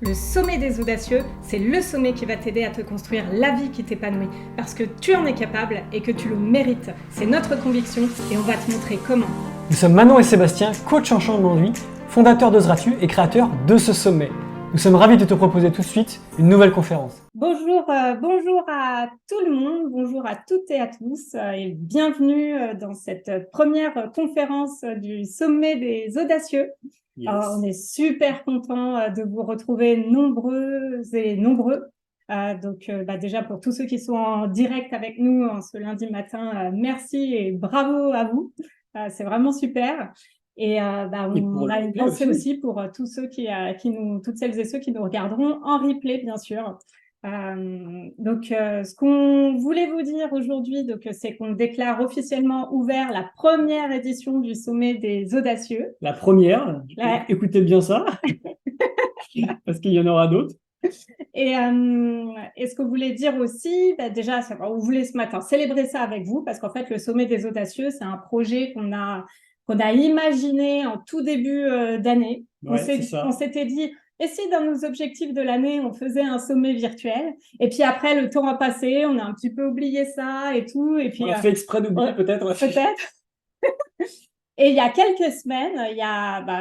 Le sommet des audacieux, c'est le sommet qui va t'aider à te construire la vie qui t'épanouit, parce que tu en es capable et que tu le mérites. C'est notre conviction et on va te montrer comment. Nous sommes Manon et Sébastien, coach en changement de vie, fondateurs d'Ozratu et créateurs de ce sommet. Nous sommes ravis de te proposer tout de suite une nouvelle conférence. Bonjour à tout le monde, bonjour à toutes et à tous et bienvenue dans cette première conférence du sommet des audacieux. Yes. Alors, on est super contents de vous retrouver nombreuses et nombreux. Déjà pour tous ceux qui sont en direct avec nous ce lundi matin, merci et bravo à vous. C'est vraiment super. On a une pensée aussi pour tous ceux toutes celles et ceux qui nous regarderont en replay, bien sûr. Ce qu'on voulait vous dire aujourd'hui, c'est qu'on déclare officiellement ouvert la première édition du sommet des audacieux. La première, écoutez bien ça, parce qu'il y en aura d'autres. Et ce qu'on voulait dire aussi, déjà, on voulait ce matin célébrer ça avec vous, parce qu'en fait, le sommet des audacieux, c'est un projet qu'on a imaginé en tout début d'année. Ouais, on s'était dit, et si dans nos objectifs de l'année, on faisait un sommet virtuel? Et puis après, le temps a passé, on a un petit peu oublié ça et tout. Et puis, on a fait exprès d'oublier peut-être. Peut-être. Et il y a quelques semaines,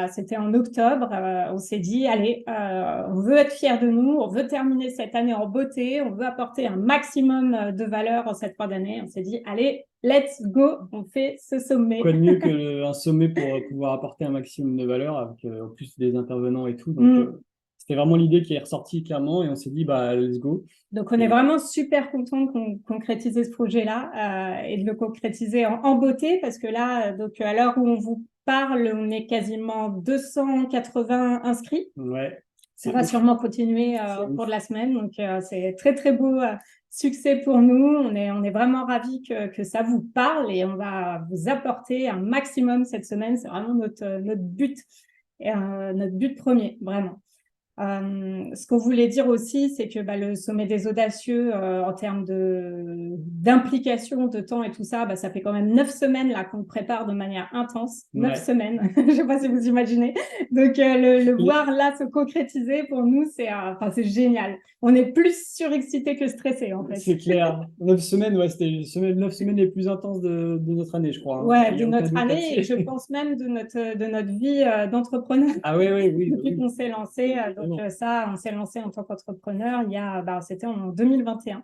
c'était en octobre, on s'est dit, allez, on veut être fiers de nous, on veut terminer cette année en beauté, on veut apporter un maximum de valeur en cette fin d'année. On s'est dit, allez, let's go, on fait ce sommet. Quoi de mieux qu'un sommet pour pouvoir apporter un maximum de valeur, avec en plus des intervenants et tout. Donc, c'était vraiment l'idée qui est ressortie clairement et on s'est dit, let's go. Donc, on est vraiment super content de concrétiser ce projet-là et de le concrétiser en beauté, parce que là, à l'heure où on vous parle, on est quasiment 280 inscrits. Ouais. Ça va sûrement continuer au cours de la semaine. Donc, c'est très, très beau succès pour nous. On est vraiment ravis que ça vous parle et on va vous apporter un maximum cette semaine. C'est vraiment notre but, notre but premier, vraiment. Ce qu'on voulait dire aussi, c'est que le sommet des audacieux, en termes d'implication, de temps et tout ça, ça fait quand même 9 semaines là qu'on le prépare de manière intense. 9 semaines, je ne sais pas si vous imaginez. Donc le voir là se concrétiser pour nous, c'est génial. On est plus surexcités que stressés en fait. C'est clair. 9 semaines, c'était les 9 semaines les plus intenses de notre année, je crois. Ouais, de notre année et je pense même de notre vie d'entrepreneur. Ah oui. Depuis qu'on s'est lancé, on s'est lancé en tant qu'entrepreneur c'était en 2021.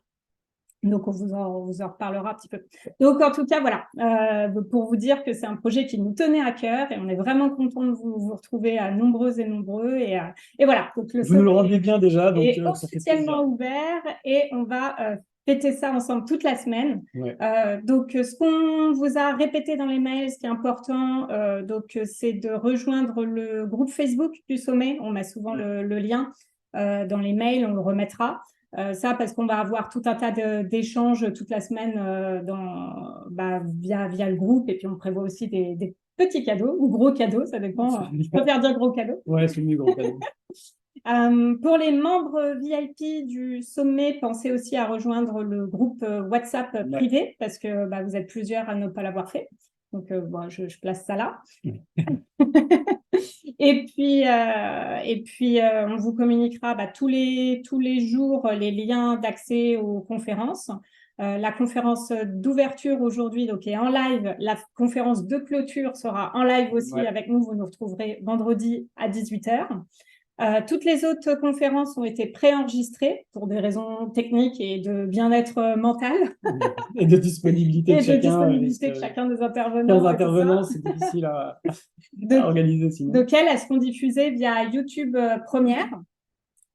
Donc, on vous en reparlera un petit peu. Donc, en tout cas, voilà, pour vous dire que c'est un projet qui nous tenait à cœur et on est vraiment content de vous retrouver à nombreuses et nombreux. Et voilà. Donc, vous nous le rendez bien déjà. Donc, est officiellement ouvert et on va fêter ça ensemble toute la semaine. Ouais. Ce qu'on vous a répété dans les mails, ce qui est important, c'est de rejoindre le groupe Facebook du sommet. On met souvent le lien dans les mails, on le remettra. Ça, parce qu'on va avoir tout un tas d'échanges toute la semaine via le groupe. Et puis, on prévoit aussi des petits cadeaux ou gros cadeaux, ça dépend. Je préfère dire gros cadeaux. Ouais, c'est mieux gros cadeaux. Pour les membres VIP du sommet, pensez aussi à rejoindre le groupe WhatsApp privé, parce que vous êtes plusieurs à ne pas l'avoir fait. Donc, je place ça là. Et puis, on vous communiquera tous les jours les liens d'accès aux conférences. La conférence d'ouverture aujourd'hui est en live. La conférence de clôture sera en live aussi avec nous. Vous nous retrouverez vendredi à 18h. Toutes les autres conférences ont été préenregistrées pour des raisons techniques et de bien-être mental. Et de disponibilité de chacun des intervenants. 15 intervenants, c'est difficile à organiser sinon. Donc, elles seront diffusées via YouTube Première,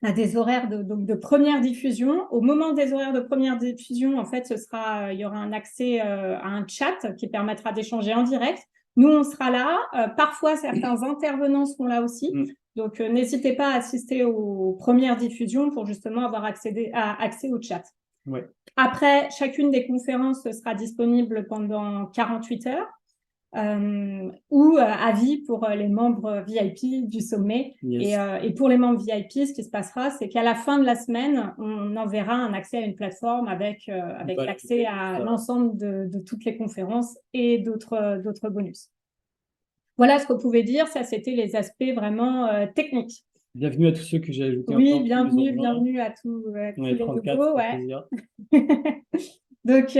à des horaires de première diffusion. Au moment des horaires de première diffusion, en fait, il y aura un accès à un chat qui permettra d'échanger en direct. Nous, on sera là. Parfois, certains intervenants seront là aussi. Donc, n'hésitez pas à assister aux premières diffusions pour justement avoir accès au chat. Ouais. Après, chacune des conférences sera disponible pendant 48 heures ou à vie pour les membres VIP du sommet. Yes. Et pour les membres VIP, ce qui se passera, c'est qu'à la fin de la semaine, on enverra un accès à une plateforme avec l'accès à l'ensemble de toutes les conférences et d'autres bonus. Voilà ce qu'on pouvait dire. Ça, c'était les aspects vraiment techniques. Bienvenue à tous ceux que j'ai ajoutés Oui, encore. bienvenue à On tous est les 34, nouveaux, ça fait ouais. plaisir. Donc,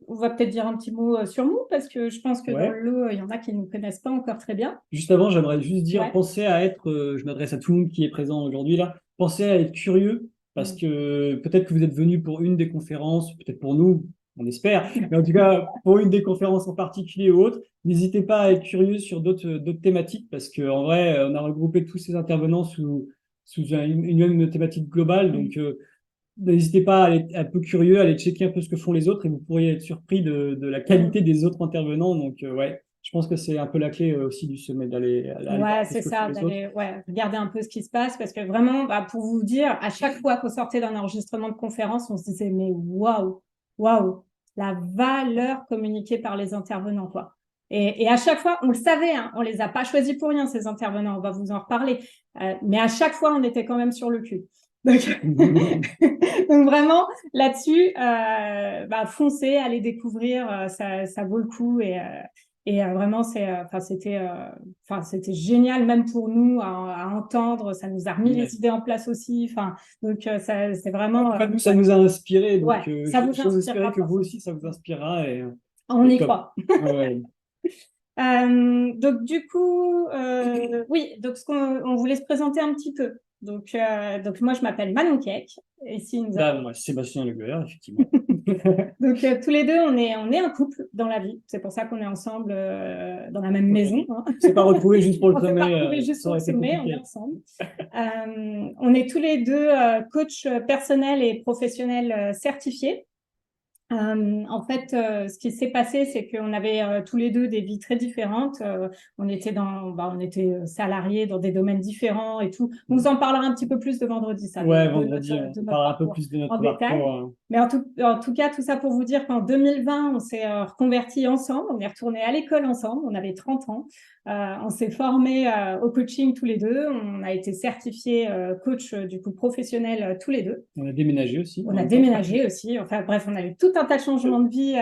on va peut-être dire un petit mot sur nous, parce que je pense que dans Ouais. le lot, il y en a qui ne nous connaissent pas encore très bien. Juste avant, j'aimerais juste dire, Ouais. pensez à être, je m'adresse à tout le monde qui est présent aujourd'hui là, pensez à être curieux, parce Mm. que peut-être que vous êtes venu pour une des conférences, peut-être pour nous, on espère, mais en tout cas, pour une des conférences en particulier ou autre, n'hésitez pas à être curieux sur d'autres thématiques, parce qu'en vrai, on a regroupé tous ces intervenants sous une même thématique globale, Mm. donc n'hésitez pas à être un peu curieux, à aller checker un peu ce que font les autres et vous pourriez être surpris de la Mm. qualité des autres intervenants. Donc, ouais, je pense que c'est un peu la clé aussi du sommet, d'aller voir Ouais, un peu c'est ce que font ça, les autres. d'aller regarder un peu ce qui se passe, parce que vraiment, pour vous dire, à chaque fois qu'on sortait d'un enregistrement de conférence, on se disait, mais waouh, waouh, la valeur communiquée par les intervenants, quoi. Et à chaque fois, on le savait, hein, on les a pas choisis pour rien, ces intervenants, on va vous en reparler. Mais à chaque fois, on était quand même sur le cul. Donc, donc vraiment, là-dessus, foncez, allez découvrir, ça vaut le coup. Et vraiment, c'était génial, même pour nous, à entendre. Ça nous a remis Ouais. les idées en place aussi. Donc, c'est vraiment. Enfin, nous, ça nous a inspiré, Ouais, donc ça vous j'ose espérer inspirera que vous forcément. aussi, ça vous inspirera On et y top. croit. Ouais. Donc du coup, oui, donc on voulait se présenter un petit peu. Donc moi je m'appelle Manon Keck. Et si nous Là, moi, Sébastien Le Goer, effectivement. Donc tous les deux on est un couple dans la vie. C'est pour ça qu'on est ensemble dans la même maison. Ouais. Hein. On s'est pas retrouvés juste pour le On s'est pas sommet, retrouvés juste ça pour le aurait été sommet, on est compliqué. ensemble. On est tous les deux coachs personnels et professionnels certifiés. En fait, ce qui s'est passé, c'est qu'on avait tous les deux des vies très différentes. On était salariés dans des domaines différents et tout. On vous en parlera un petit peu plus de vendredi, ça, Ouais, vendredi, de on notre parlera un peu parcours plus de notre en détail. parcours. Hein. Mais en tout cas, tout ça pour vous dire qu'en 2020, on s'est reconvertis ensemble. On est retourné à l'école ensemble. On avait 30 ans. On s'est formés au coaching tous les deux. On a été certifiés coach du coup professionnel tous les deux. On a déménagé aussi On en a même temps. déménagé aussi. Enfin, bref, on a eu tout un tas de changements de vie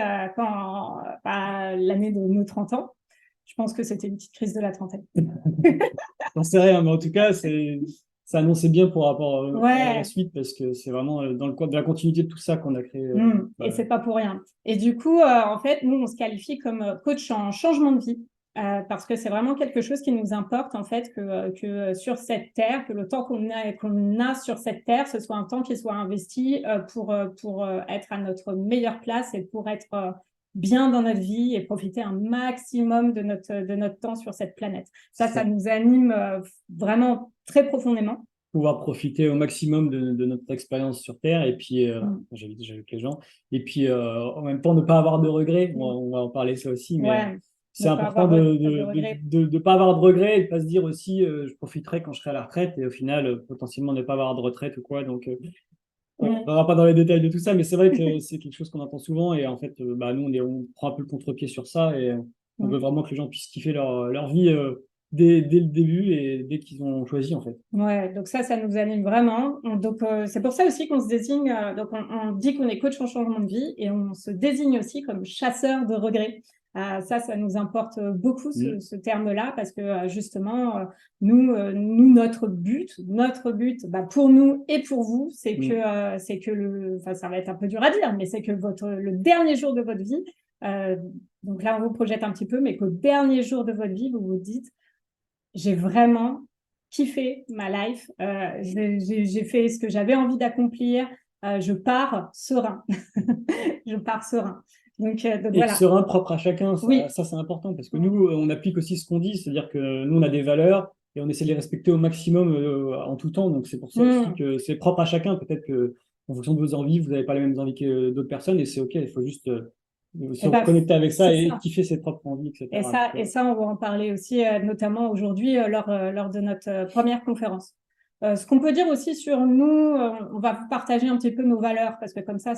l'année de nos 30 ans. Je pense que c'était une petite crise de la trentaine. J'en sais rien, mais en tout cas, ça annonçait bien pour rapport à la Ouais. suite parce que c'est vraiment dans le cadre de la continuité de tout ça qu'on a créé. Et c'est pas pour rien. Et du coup, en fait, nous, on se qualifie comme coach en changement de vie. Parce que c'est vraiment quelque chose qui nous importe, en fait, que sur cette terre, que le temps qu'on a sur cette terre, ce soit un temps qui soit investi pour être à notre meilleure place et pour être bien dans notre vie et profiter un maximum de notre temps sur cette planète. Ça nous anime vraiment très profondément. Pouvoir profiter au maximum de notre expérience sur Terre et puis j'habite déjà avec les gens et puis en même temps ne pas avoir de regrets. On va en parler ça aussi, mais Ouais, c'est ne pas important avoir de regrets. de pas avoir de regrets et de pas se dire aussi je profiterai quand je serai à la retraite et au final potentiellement ne pas avoir de retraite ou quoi. Donc on ne va pas dans les détails de tout ça, mais c'est vrai que c'est quelque chose qu'on entend souvent et en fait nous on prend un peu le contre-pied sur ça et on veut vraiment que les gens puissent kiffer leur vie dès le début et dès qu'ils ont choisi en fait. Ouais, donc ça nous anime vraiment. Donc, c'est pour ça aussi qu'on se désigne, donc on dit qu'on est coach en changement de vie et on se désigne aussi comme chasseur de regrets. Ça nous importe beaucoup ce terme-là parce que justement, nous, notre but, pour nous et pour vous, c'est que enfin, ça va être un peu dur à dire, mais c'est que le dernier jour de votre vie, donc là, on vous projette un petit peu, mais qu'au dernier jour de votre vie, vous vous dites, j'ai vraiment kiffé ma life. J'ai fait ce que j'avais envie d'accomplir. Je pars serein. Je pars serein. Donc Et voilà. serein, propre à chacun, Oui. ça c'est important parce que nous, on applique aussi ce qu'on dit, c'est-à-dire que nous, on a des valeurs et on essaie de les respecter au maximum en tout temps. Donc c'est pour ça aussi que c'est propre à chacun. Peut-être que en fonction de vos envies, vous n'avez pas les mêmes envies que d'autres personnes et c'est OK. Il faut juste se reconnecter avec ça c'est et ça. kiffer ses propres envies, etc. Et ça, on va en parler aussi, notamment aujourd'hui, lors de notre première conférence. Ce qu'on peut dire aussi sur nous, on va vous partager un petit peu nos valeurs, parce que comme ça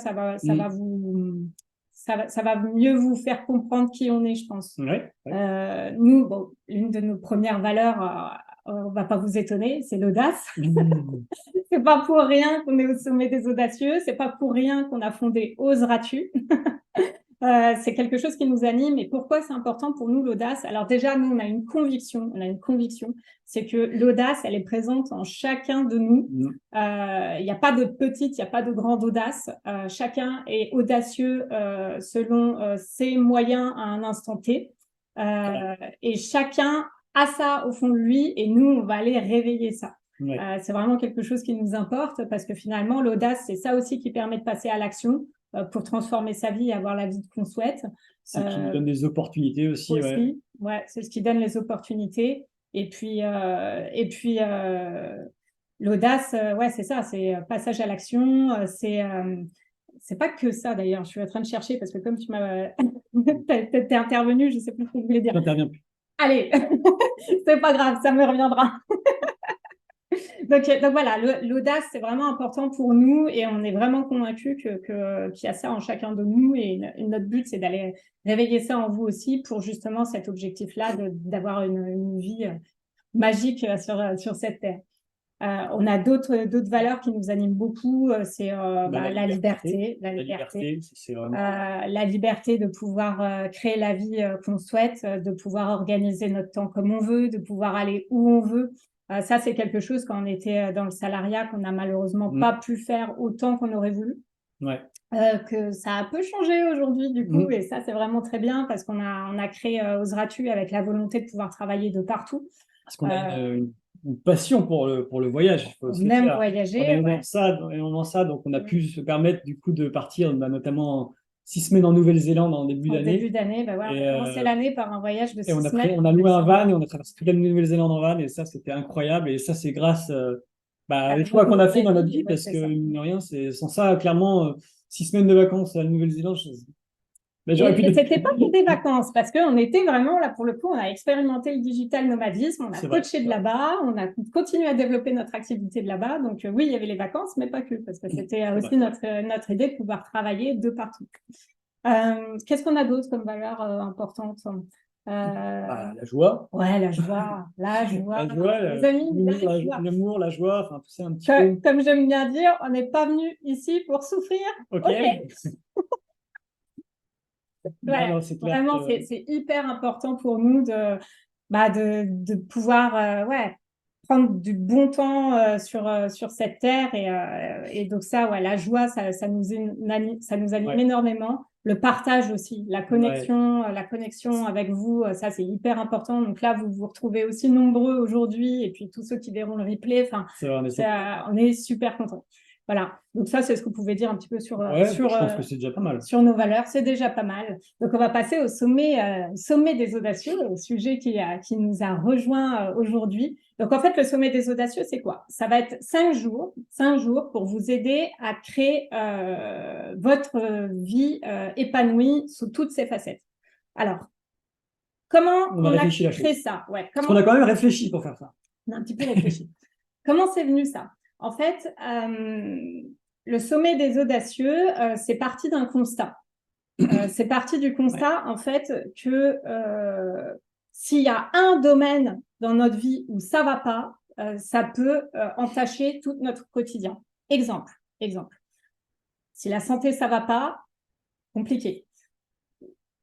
va mieux vous faire comprendre qui on est, je pense. Ouais. Nous, bon, l'une de nos premières valeurs, on va pas vous étonner, c'est l'audace. C'est pas pour rien qu'on est au sommet des audacieux, c'est pas pour rien qu'on a fondé Oseras-tu. C'est quelque chose qui nous anime. Et pourquoi c'est important pour nous, l'audace? Alors déjà, nous, on a une conviction, c'est que l'audace, elle est présente en chacun de nous. Il n'y a pas de petite, il n'y a pas de grande audace. Chacun est audacieux selon ses moyens à un instant T. Et chacun a ça au fond de lui et nous, on va aller réveiller ça. C'est vraiment quelque chose qui nous importe parce que finalement, l'audace, c'est ça aussi qui permet de passer à l'action pour transformer sa vie et avoir la vie qu'on souhaite. C'est ce qui nous donne des opportunités aussi. Ouais, c'est ce qui donne les opportunités. Et puis l'audace, ouais, c'est ça, c'est passage à l'action. C'est pas que ça d'ailleurs. Je suis en train de chercher parce que comme tu m'as t'es intervenu, je sais plus ce que je voulais dire. J'interviens plus. Allez, c'est pas grave, ça me reviendra. Donc voilà, l'audace, c'est vraiment important pour nous et on est vraiment convaincus qu'il y a ça en chacun de nous et notre but, c'est d'aller réveiller ça en vous aussi pour justement cet objectif-là d'avoir une vie magique sur cette terre. On a d'autres valeurs qui nous animent beaucoup, c'est la liberté. La liberté, c'est vraiment... la liberté de pouvoir créer la vie qu'on souhaite, de pouvoir organiser notre temps comme on veut, de pouvoir aller où on veut. Ça, c'est quelque chose quand on était dans le salariat qu'on n'a malheureusement pas pu faire autant qu'on aurait voulu. Que ça a peu changé aujourd'hui du coup et ça c'est vraiment très bien parce qu'on a créé Oseras-tu avec la volonté de pouvoir travailler de partout. Parce qu'on a une passion pour le voyage. On aime voyager. On aime ça, donc on a pu se permettre du coup de partir, notamment 6 semaines en Nouvelle-Zélande en début d'année. Début d'année, on a commencé l'année par un voyage de 6 semaines. On a loué un van et on a traversé toute la Nouvelle-Zélande en van et ça c'était incroyable et ça c'est grâce aux choix qu'on a fait dans notre vie parce que mine de rien, sans ça clairement 6 semaines de vacances à la Nouvelle-Zélande. Et c'était pas que des vacances, parce qu'on était vraiment là pour le coup, on a expérimenté le digital nomadisme, on a coaché de là-bas, on a continué à développer notre activité de là-bas. Donc oui, il y avait les vacances, mais pas que, parce que c'était aussi notre idée de pouvoir travailler de partout. Qu'est-ce qu'on a d'autre comme valeur importante? La joie. Ouais, la joie. Les amis, l'amour, la joie, enfin tout ça un petit peu. Comme j'aime bien dire, on n'est pas venu ici pour souffrir. Ok. Ouais, vraiment, c'est hyper important pour nous de pouvoir prendre du bon temps sur cette terre. Et donc ça, la joie, ça nous anime énormément. Le partage aussi, la connexion avec vous, ça c'est hyper important. Donc là, vous vous retrouvez aussi nombreux aujourd'hui et puis tous ceux qui verront le replay, on est super contents. Voilà, donc ça, c'est ce que vous pouvez dire un petit peu sur je pense que c'est déjà pas mal. Sur nos valeurs, c'est déjà pas mal. Donc, on va passer au sommet des audacieux, au sujet qui nous a rejoint aujourd'hui. Donc, en fait, le sommet des audacieux, c'est quoi? Ça va être 5 jours pour vous aider à créer votre vie épanouie sous toutes ses facettes. Alors, comment on a créé ça? Parce qu'on a quand même réfléchi pour faire ça. On a un petit peu réfléchi. Comment c'est venu ça? En fait, le sommet des audacieux, c'est parti d'un constat. C'est parti du constat, en fait, que s'il y a un domaine dans notre vie où ça va pas, ça peut entacher tout notre quotidien. Exemple. Si la santé, ça va pas, compliqué.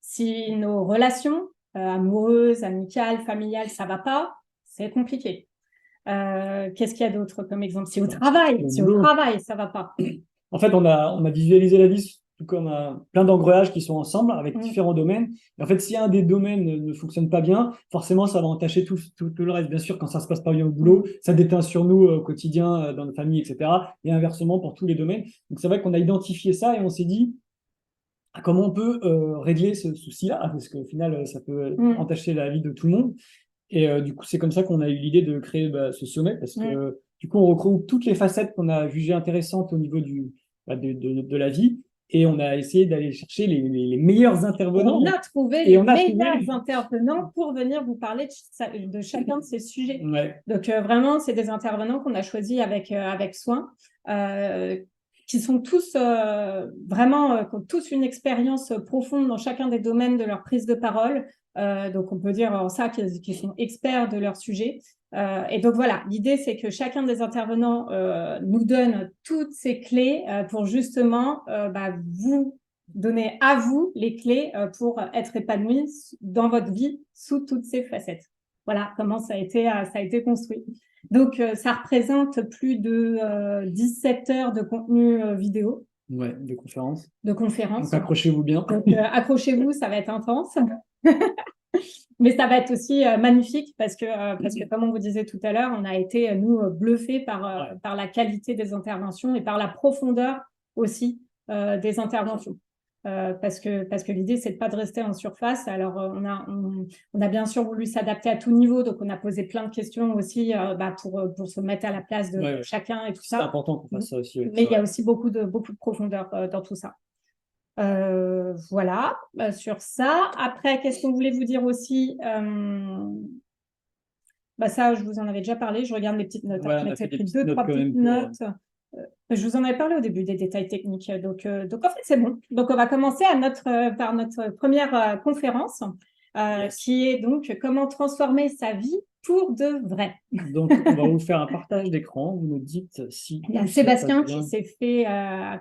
Si nos relations amoureuses, amicales, familiales, ça va pas, c'est compliqué. Qu'est-ce qu'il y a d'autre comme exemple? Si au travail, ça va pas. En fait, on a visualisé la vie tout comme plein d'engrenages qui sont ensemble avec différents domaines. Et en fait, si un des domaines ne fonctionne pas bien, forcément, ça va entacher tout le reste. Bien sûr, quand ça se passe pas bien au boulot, ça déteint sur nous au quotidien, dans notre famille, etc. Et inversement pour tous les domaines. Donc, c'est vrai qu'on a identifié ça et on s'est dit comment on peut régler ce souci-là, parce qu'au final, ça peut entacher la vie de tout le monde. Et du coup, c'est comme ça qu'on a eu l'idée de créer ce sommet, parce que du coup, on regroupe toutes les facettes qu'on a jugées intéressantes au niveau de la vie, et on a essayé d'aller chercher les meilleurs intervenants. On a trouvé les meilleurs intervenants pour venir vous parler de chacun de ces sujets. Donc vraiment, c'est des intervenants qu'on a choisis avec soin, qui sont tous qui ont tous une expérience profonde dans chacun des domaines de leur prise de parole. Donc, on peut dire en ça qu'ils sont experts de leur sujet. Et donc, voilà, l'idée, c'est que chacun des intervenants nous donne toutes ces clés pour justement vous donner à vous les clés pour être épanoui dans votre vie sous toutes ses facettes. Voilà comment ça a été construit. Donc, ça représente plus de 17 heures de contenu vidéo. Ouais, de conférences. De conférences. Donc, accrochez-vous bien. Donc, accrochez-vous, ça va être intense. Mais ça va être aussi magnifique parce que, comme on vous disait tout à l'heure, on a été, nous, bluffés par la qualité des interventions et par la profondeur aussi des interventions. Parce que l'idée, c'est de pas de rester en surface. Alors, on a bien sûr voulu s'adapter à tout niveau. Donc, on a posé plein de questions aussi pour se mettre à la place de chacun et tout ça. C'est important qu'on fasse ça aussi. Mais il y a aussi beaucoup de profondeur dans tout ça. Voilà, sur ça. Après, qu'est-ce qu'on voulait vous dire aussi ça, je vous en avais déjà parlé. Je regarde mes petites notes. Ouais, je m'étais pris 2-3 petites notes. Je vous en avais parlé au début des détails techniques. Donc en fait, c'est bon. Donc, on va commencer par notre première conférence, qui est donc comment transformer sa vie pour de vrai. Donc, on va vous faire un partage d'écran. Vous nous dites si. Il y a Sébastien qui s'est fait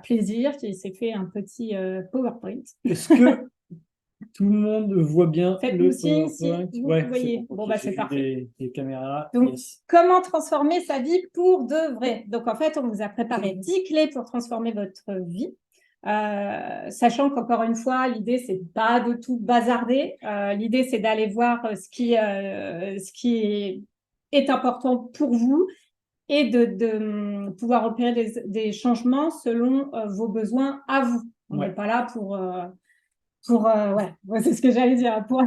plaisir, qui s'est fait un petit PowerPoint. Est-ce que tout le monde voit bien le PowerPoint? Si vous voyez. Bon, c'est parfait. Des caméras. Donc, comment transformer sa vie pour de vrai? Donc, en fait, on vous a préparé 10 clés pour transformer votre vie. Sachant qu'encore une fois, l'idée, c'est pas de tout bazarder. L'idée, c'est d'aller voir ce qui est important pour vous et de pouvoir opérer des changements selon vos besoins à vous. On n'est pas là pour c'est ce que j'allais dire, pour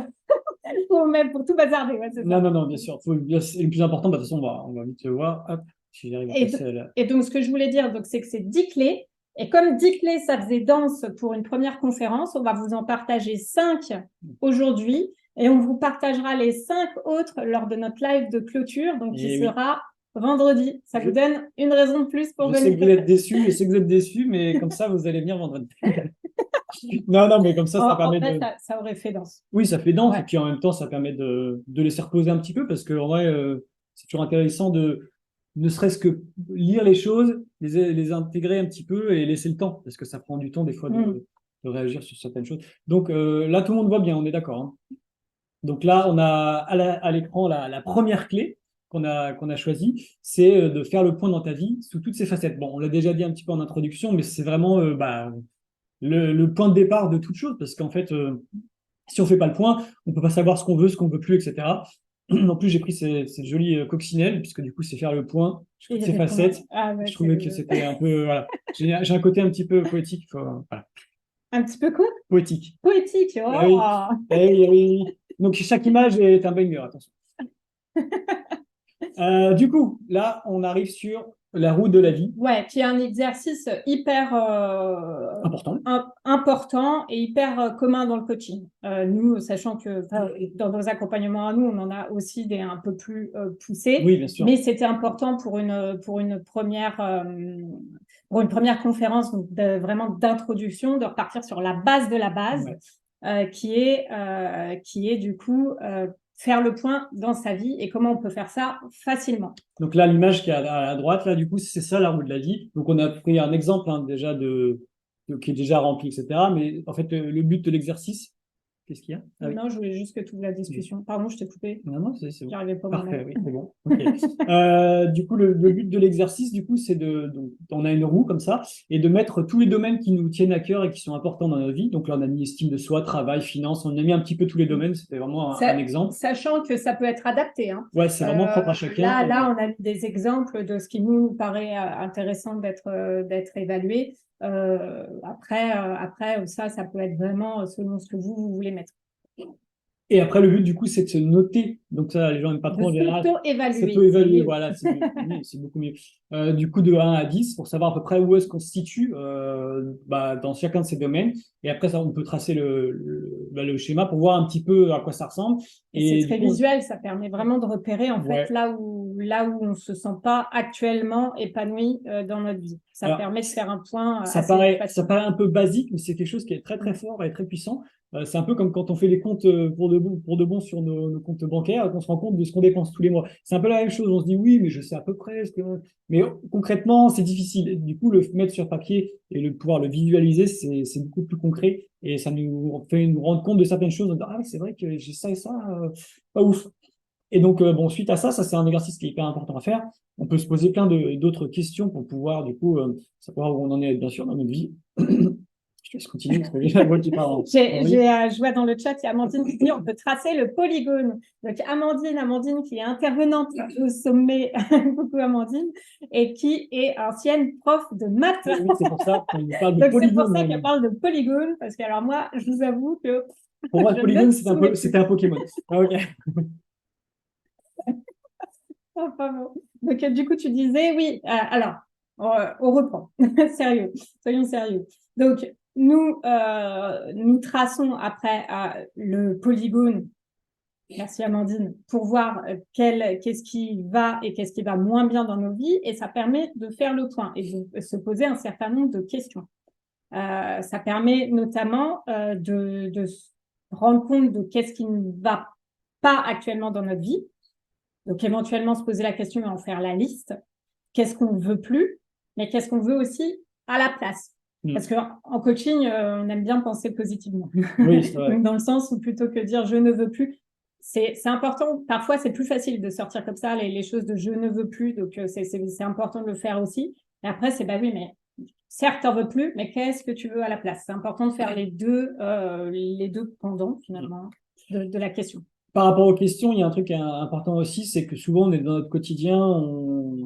tout bazarder. Non, bien sûr. Le plus important, de toute façon, on va vite le voir. Hop, si j'arrive à passer et donc, ce que je voulais dire, c'est que c'est 10 clés. Et comme 10 clés, ça faisait dense pour une première conférence, on va vous en partager 5 aujourd'hui. Et on vous partagera les 5 autres lors de notre live de clôture, donc qui sera vendredi. Ça vous donne une raison de plus pour venir. Je sais que vous êtes déçus, mais comme ça, vous allez venir vendredi. Non, mais comme ça permet de... Ça aurait fait dense. Oui, ça fait dense, et puis en même temps, ça permet de laisser reposer un petit peu, parce qu'en vrai, c'est toujours intéressant de ne serait-ce que lire les choses, les intégrer un petit peu et laisser le temps, parce que ça prend du temps des fois de réagir sur certaines choses. Donc là, tout le monde voit bien, on est d'accord. Hein. Donc là, on a à l'écran la première clé qu'on a choisie, c'est de faire le point dans ta vie sous toutes ses facettes. Bon, on l'a déjà dit un petit peu en introduction, mais c'est vraiment le point de départ de toute chose, parce qu'en fait, si on fait pas le point, on peut pas savoir ce qu'on veut plus, etc. En plus, j'ai pris cette jolie coccinelle, puisque du coup, c'est faire le point sur toutes ces facettes. Je trouvais que c'était un peu... Voilà. J'ai un côté un petit peu poétique. Voilà. Un petit peu quoi? Poétique. Poétique, oh. Oui. Donc, chaque image est un banger, attention. Du coup, là, on arrive sur la roue de la vie. Ouais, qui est un exercice hyper important et hyper commun dans le coaching. Nous, sachant que dans nos accompagnements à nous, on en a aussi des un peu plus poussés. Oui, bien sûr. Mais c'était important pour une première conférence, donc vraiment d'introduction, de repartir sur la base de la base, qui est du coup faire le point dans sa vie et comment on peut faire ça facilement. Donc là, l'image qui est à la droite, là, du coup, c'est ça la roue de la vie. Donc on a pris un exemple déjà qui est déjà rempli, etc. Mais en fait, le but de l'exercice, qu'est-ce qu'il y a? Non, je voulais juste que tu ouvres la discussion. Pardon, je t'ai coupé. Non, c'est bon. J'arrivais pas. Parfait, oui, c'est bon. Okay. Du coup, le but de l'exercice, du coup, c'est on a une roue comme ça, et de mettre tous les domaines qui nous tiennent à cœur et qui sont importants dans notre vie. Donc là, on a mis estime de soi, travail, finance, on a mis un petit peu tous les domaines. C'était vraiment un exemple. Sachant que ça peut être adapté. Hein. Ouais, c'est vraiment propre à chacun. Là, on a mis des exemples de ce qui nous paraît intéressant d'être évalué. Après, ça peut être vraiment selon ce que vous voulez mettre. Et après, le but, du coup, c'est de se noter. Donc ça, les gens n'aiment pas trop en général. S'auto-évaluer. Voilà, c'est beaucoup mieux. Du coup, de 1 à 10, pour savoir à peu près où est-ce qu'on se situe dans chacun de ces domaines. Et après, ça, on peut tracer le schéma pour voir un petit peu à quoi ça ressemble. Et c'est très visuel, ça permet vraiment de repérer en fait là où on ne se sent pas actuellement épanoui dans notre vie. Ça permet de faire un point. Ça paraît un peu basique, mais c'est quelque chose qui est très très fort et très puissant. C'est un peu comme quand on fait les comptes pour de bon sur nos comptes bancaires. derrière qu'on se rend compte de ce qu'on dépense tous les mois. C'est un peu la même chose. On se dit oui, mais je sais à peu près mais concrètement, c'est difficile. Du coup, le mettre sur papier et pouvoir le visualiser, c'est beaucoup plus concret et ça nous fait nous rendre compte de certaines choses. Ah, c'est vrai que j'ai ça et ça, pas ouf. Et donc, bon, suite à ça, c'est un exercice qui est hyper important à faire. On peut se poser plein d'autres questions pour pouvoir, du coup, savoir où on en est, bien sûr, dans notre vie. Je te laisse continuer parce que j'ai la voix qui parle. Je vois dans le chat, il y a Amandine qui dit on peut tracer le polygone. Donc, Amandine qui est intervenante au sommet, coucou Amandine, et qui est ancienne prof de maths. Oui, c'est pour ça qu'on parle de Donc, c'est polygone. pour ça qu'elle parle de polygone, parce que, alors, moi, je vous avoue que. Pour moi, le polygone, c'était un Pokémon. Ah, ok. Enfin, bon. Donc, du coup, tu disais, oui, alors, on reprend. Sérieux, soyons sérieux. Donc, nous traçons après le polygone, merci Amandine, pour voir qu'est-ce qui va et qu'est-ce qui va moins bien dans nos vies, et ça permet de faire le point et de se poser un certain nombre de questions. Ça permet notamment de se rendre compte de qu'est-ce qui ne va pas actuellement dans notre vie. Donc, éventuellement, se poser la question et en faire la liste. Qu'est-ce qu'on ne veut plus, mais qu'est-ce qu'on veut aussi à la place. Parce qu'en coaching, on aime bien penser positivement. Oui, c'est vrai. Donc, dans le sens où plutôt que dire « je ne veux plus », c'est important. Parfois, c'est plus facile de sortir comme ça les choses de « je ne veux plus ». Donc, c'est important de le faire aussi. Et après, c'est « bah oui, mais certes, tu n'en veux plus, mais qu'est-ce que tu veux à la place ?» C'est important de faire les deux pendant, finalement, de la question. Par rapport aux questions, il y a un truc important aussi, c'est que souvent, on est dans notre quotidien, on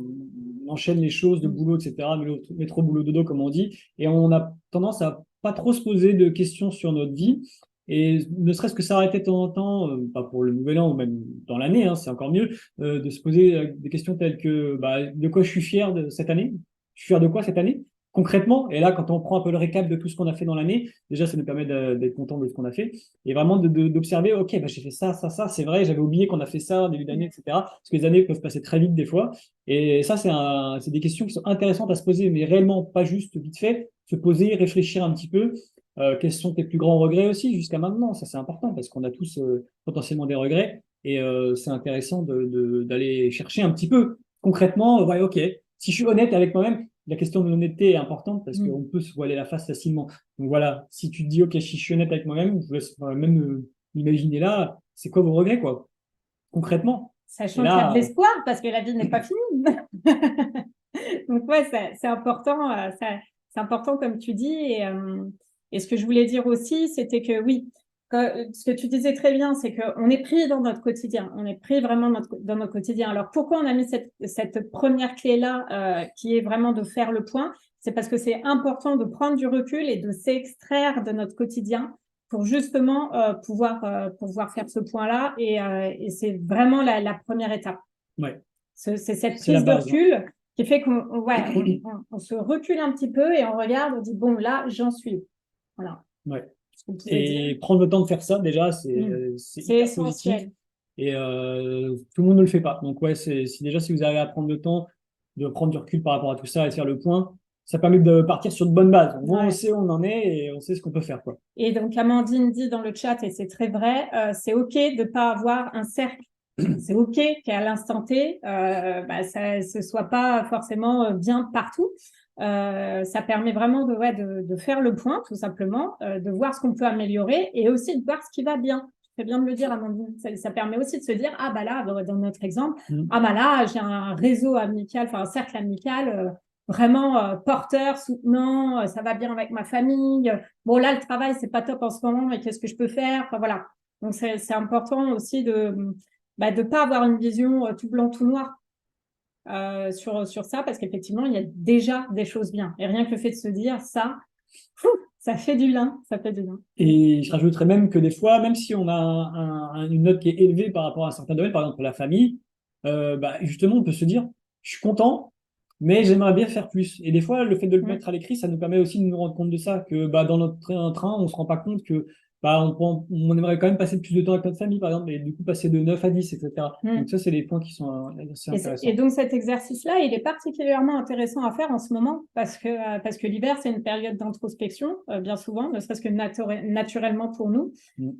enchaîne les choses de boulot, etc., métro, boulot, dodo, comme on dit, et on a tendance à pas trop se poser de questions sur notre vie, et ne serait-ce que s'arrêter de temps en temps, pas pour le nouvel an ou même dans l'année, hein, c'est encore mieux, de se poser des questions telles que bah, de quoi je suis fier de cette année? Je suis fier de quoi cette année? Concrètement, et là, quand on prend un peu le récap de tout ce qu'on a fait dans l'année, déjà, ça nous permet d'être content de ce qu'on a fait et vraiment d'observer, ok, bah, j'ai fait ça, ça, ça, c'est vrai, j'avais oublié qu'on a fait ça en début d'année, etc. Parce que les années peuvent passer très vite des fois. Et ça, c'est des questions qui sont intéressantes à se poser, mais réellement pas juste vite fait, se poser, réfléchir un petit peu. Quels sont tes plus grands regrets aussi jusqu'à maintenant? Ça, c'est important parce qu'on a tous potentiellement des regrets et c'est intéressant d'aller chercher un petit peu concrètement, ouais, ok, si je suis honnête avec moi-même, la question de l'honnêteté est importante parce qu'on peut se voiler la face facilement. Donc voilà, si tu te dis, ok, si je suis honnête avec moi-même, je laisse même imaginer là, c'est quoi vos regrets, quoi, concrètement. Sachant qu'il y a de l'espoir parce que la vie n'est pas finie. Donc ouais, c'est important, c'est important comme tu dis. Et ce que je voulais dire aussi, c'était que oui, ce que tu disais très bien, c'est qu'on est pris dans notre quotidien. On est pris vraiment dans notre quotidien. Alors pourquoi on a mis cette première clé-là, qui est vraiment de faire le point? C'est parce que c'est important de prendre du recul et de s'extraire de notre quotidien pour justement pouvoir faire ce point-là. Et c'est vraiment la première étape. Ouais. C'est cette prise de recul qui fait qu'on se recule un petit peu et on regarde, on dit, bon, là, j'en suis. Voilà. Ouais. Et prendre le temps de faire ça, déjà, c'est hyper essentiel. positif. Et tout le monde ne le fait pas. Donc, ouais, déjà, si vous arrivez à prendre le temps de prendre du recul par rapport à tout ça et de faire le point, ça permet de partir sur de bonnes bases. On sait où on en est et on sait ce qu'on peut faire, quoi. Et donc, Amandine dit dans le chat, et c'est très vrai, c'est OK de ne pas avoir un cercle. C'est OK qu'à l'instant T, ça ne soit pas forcément bien partout. Ça permet vraiment de faire le point, tout simplement, de voir ce qu'on peut améliorer et aussi de voir ce qui va bien. C'est bien de le dire, Amandine. Ça permet aussi de se dire, ah bah là, dans notre exemple, ah bah là, j'ai un réseau amical, enfin un cercle amical vraiment porteur, soutenant, ça va bien avec ma famille. Bon, là, le travail, c'est pas top en ce moment, mais qu'est-ce que je peux faire? Enfin, voilà. Donc, c'est important aussi de pas avoir une vision tout blanc, tout noir sur ça, parce qu'effectivement, il y a déjà des choses bien. Et rien que le fait de se dire ça, ça fait du bien, ça fait du bien. Et je rajouterais même que des fois, même si on a une note qui est élevée par rapport à un certain domaine, par exemple la famille, justement, on peut se dire, je suis content, mais j'aimerais bien faire plus. Et des fois, le fait de le mettre à l'écrit, ça nous permet aussi de nous rendre compte de ça, que dans notre train, on ne se rend pas compte que on aimerait quand même passer plus de temps avec notre famille, par exemple, et du coup passer de 9 à 10, etc. Donc ça, c'est des points qui sont assez intéressants. Et donc cet exercice-là, il est particulièrement intéressant à faire en ce moment parce que l'hiver, c'est une période d'introspection, bien souvent, ne serait-ce que naturellement pour nous.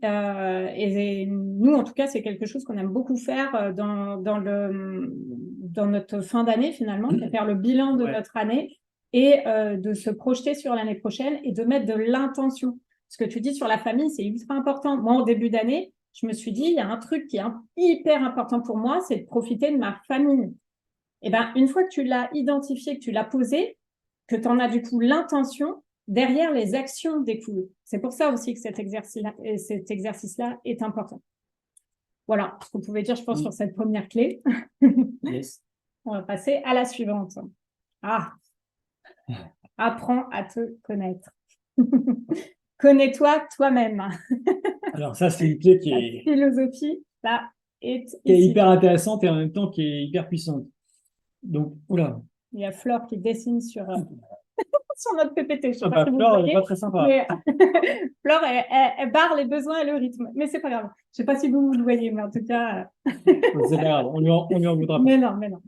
Et nous, en tout cas, c'est quelque chose qu'on aime beaucoup faire dans notre fin d'année, finalement, c'est faire le bilan de notre année et de se projeter sur l'année prochaine et de mettre de l'intention. Ce que tu dis sur la famille, c'est ultra important. Moi, au début d'année, je me suis dit, il y a un truc qui est hyper important pour moi, c'est de profiter de ma famille. Et ben, une fois que tu l'as identifié, que tu l'as posé, que tu en as du coup l'intention, derrière les actions découlent. C'est pour ça aussi que cet exercice-là est important. Voilà ce qu'on pouvait dire, je pense, sur cette première clé. Yes. On va passer à la suivante. Apprends à te connaître. Connais-toi toi-même. Alors ça, c'est une clé qui est philosophie, là, est hyper intéressante et en même temps qui est hyper puissante. Donc, oula. Il y a Flore qui dessine sur notre PPT. Je sais pas Flore, elle n'est pas très sympa. Mais Flore, elle barre les besoins et le rythme. Mais c'est pas grave. Je sais pas si vous le voyez, mais en tout cas. C'est pas grave, on lui en voudra pas. Mais non, mais non.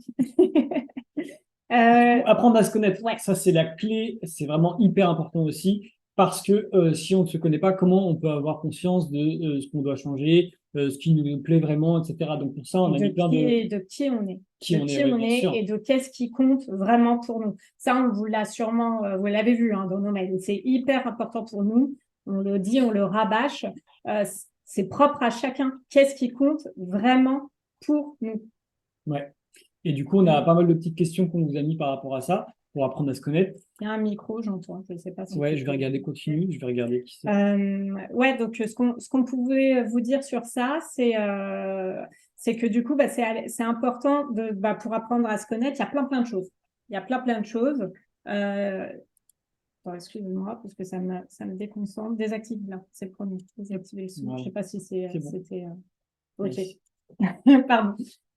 Apprendre à se connaître, ça c'est la clé, c'est vraiment hyper important aussi, parce que si on ne se connaît pas, comment on peut avoir conscience de ce qu'on doit changer, ce qui nous plaît vraiment, etc. Donc pour ça, on a mis plein de qui on est. Qui on est et de qu'est-ce qui compte vraiment pour nous. Ça, on vous l'a sûrement, vous l'avez vu dans nos mails. C'est hyper important pour nous. On le dit, on le rabâche. C'est propre à chacun. Qu'est-ce qui compte vraiment pour nous? Ouais. Et du coup, on a pas mal de petites questions qu'on vous a mis par rapport à ça, pour apprendre à se connaître. Il y a un micro, j'entends. Je ne sais pas si. Ouais, je vais regarder, continue. Je vais regarder qui c'est. Donc ce qu'on pouvait vous dire sur ça, c'est que du coup, c'est important pour apprendre à se connaître. Il y a plein de choses. Il y a plein de choses. Excusez-moi, parce que ça me déconcentre. Désactive là, c'est le premier. Désactiver le son. Je ne sais pas si c'était. Ok. Pardon.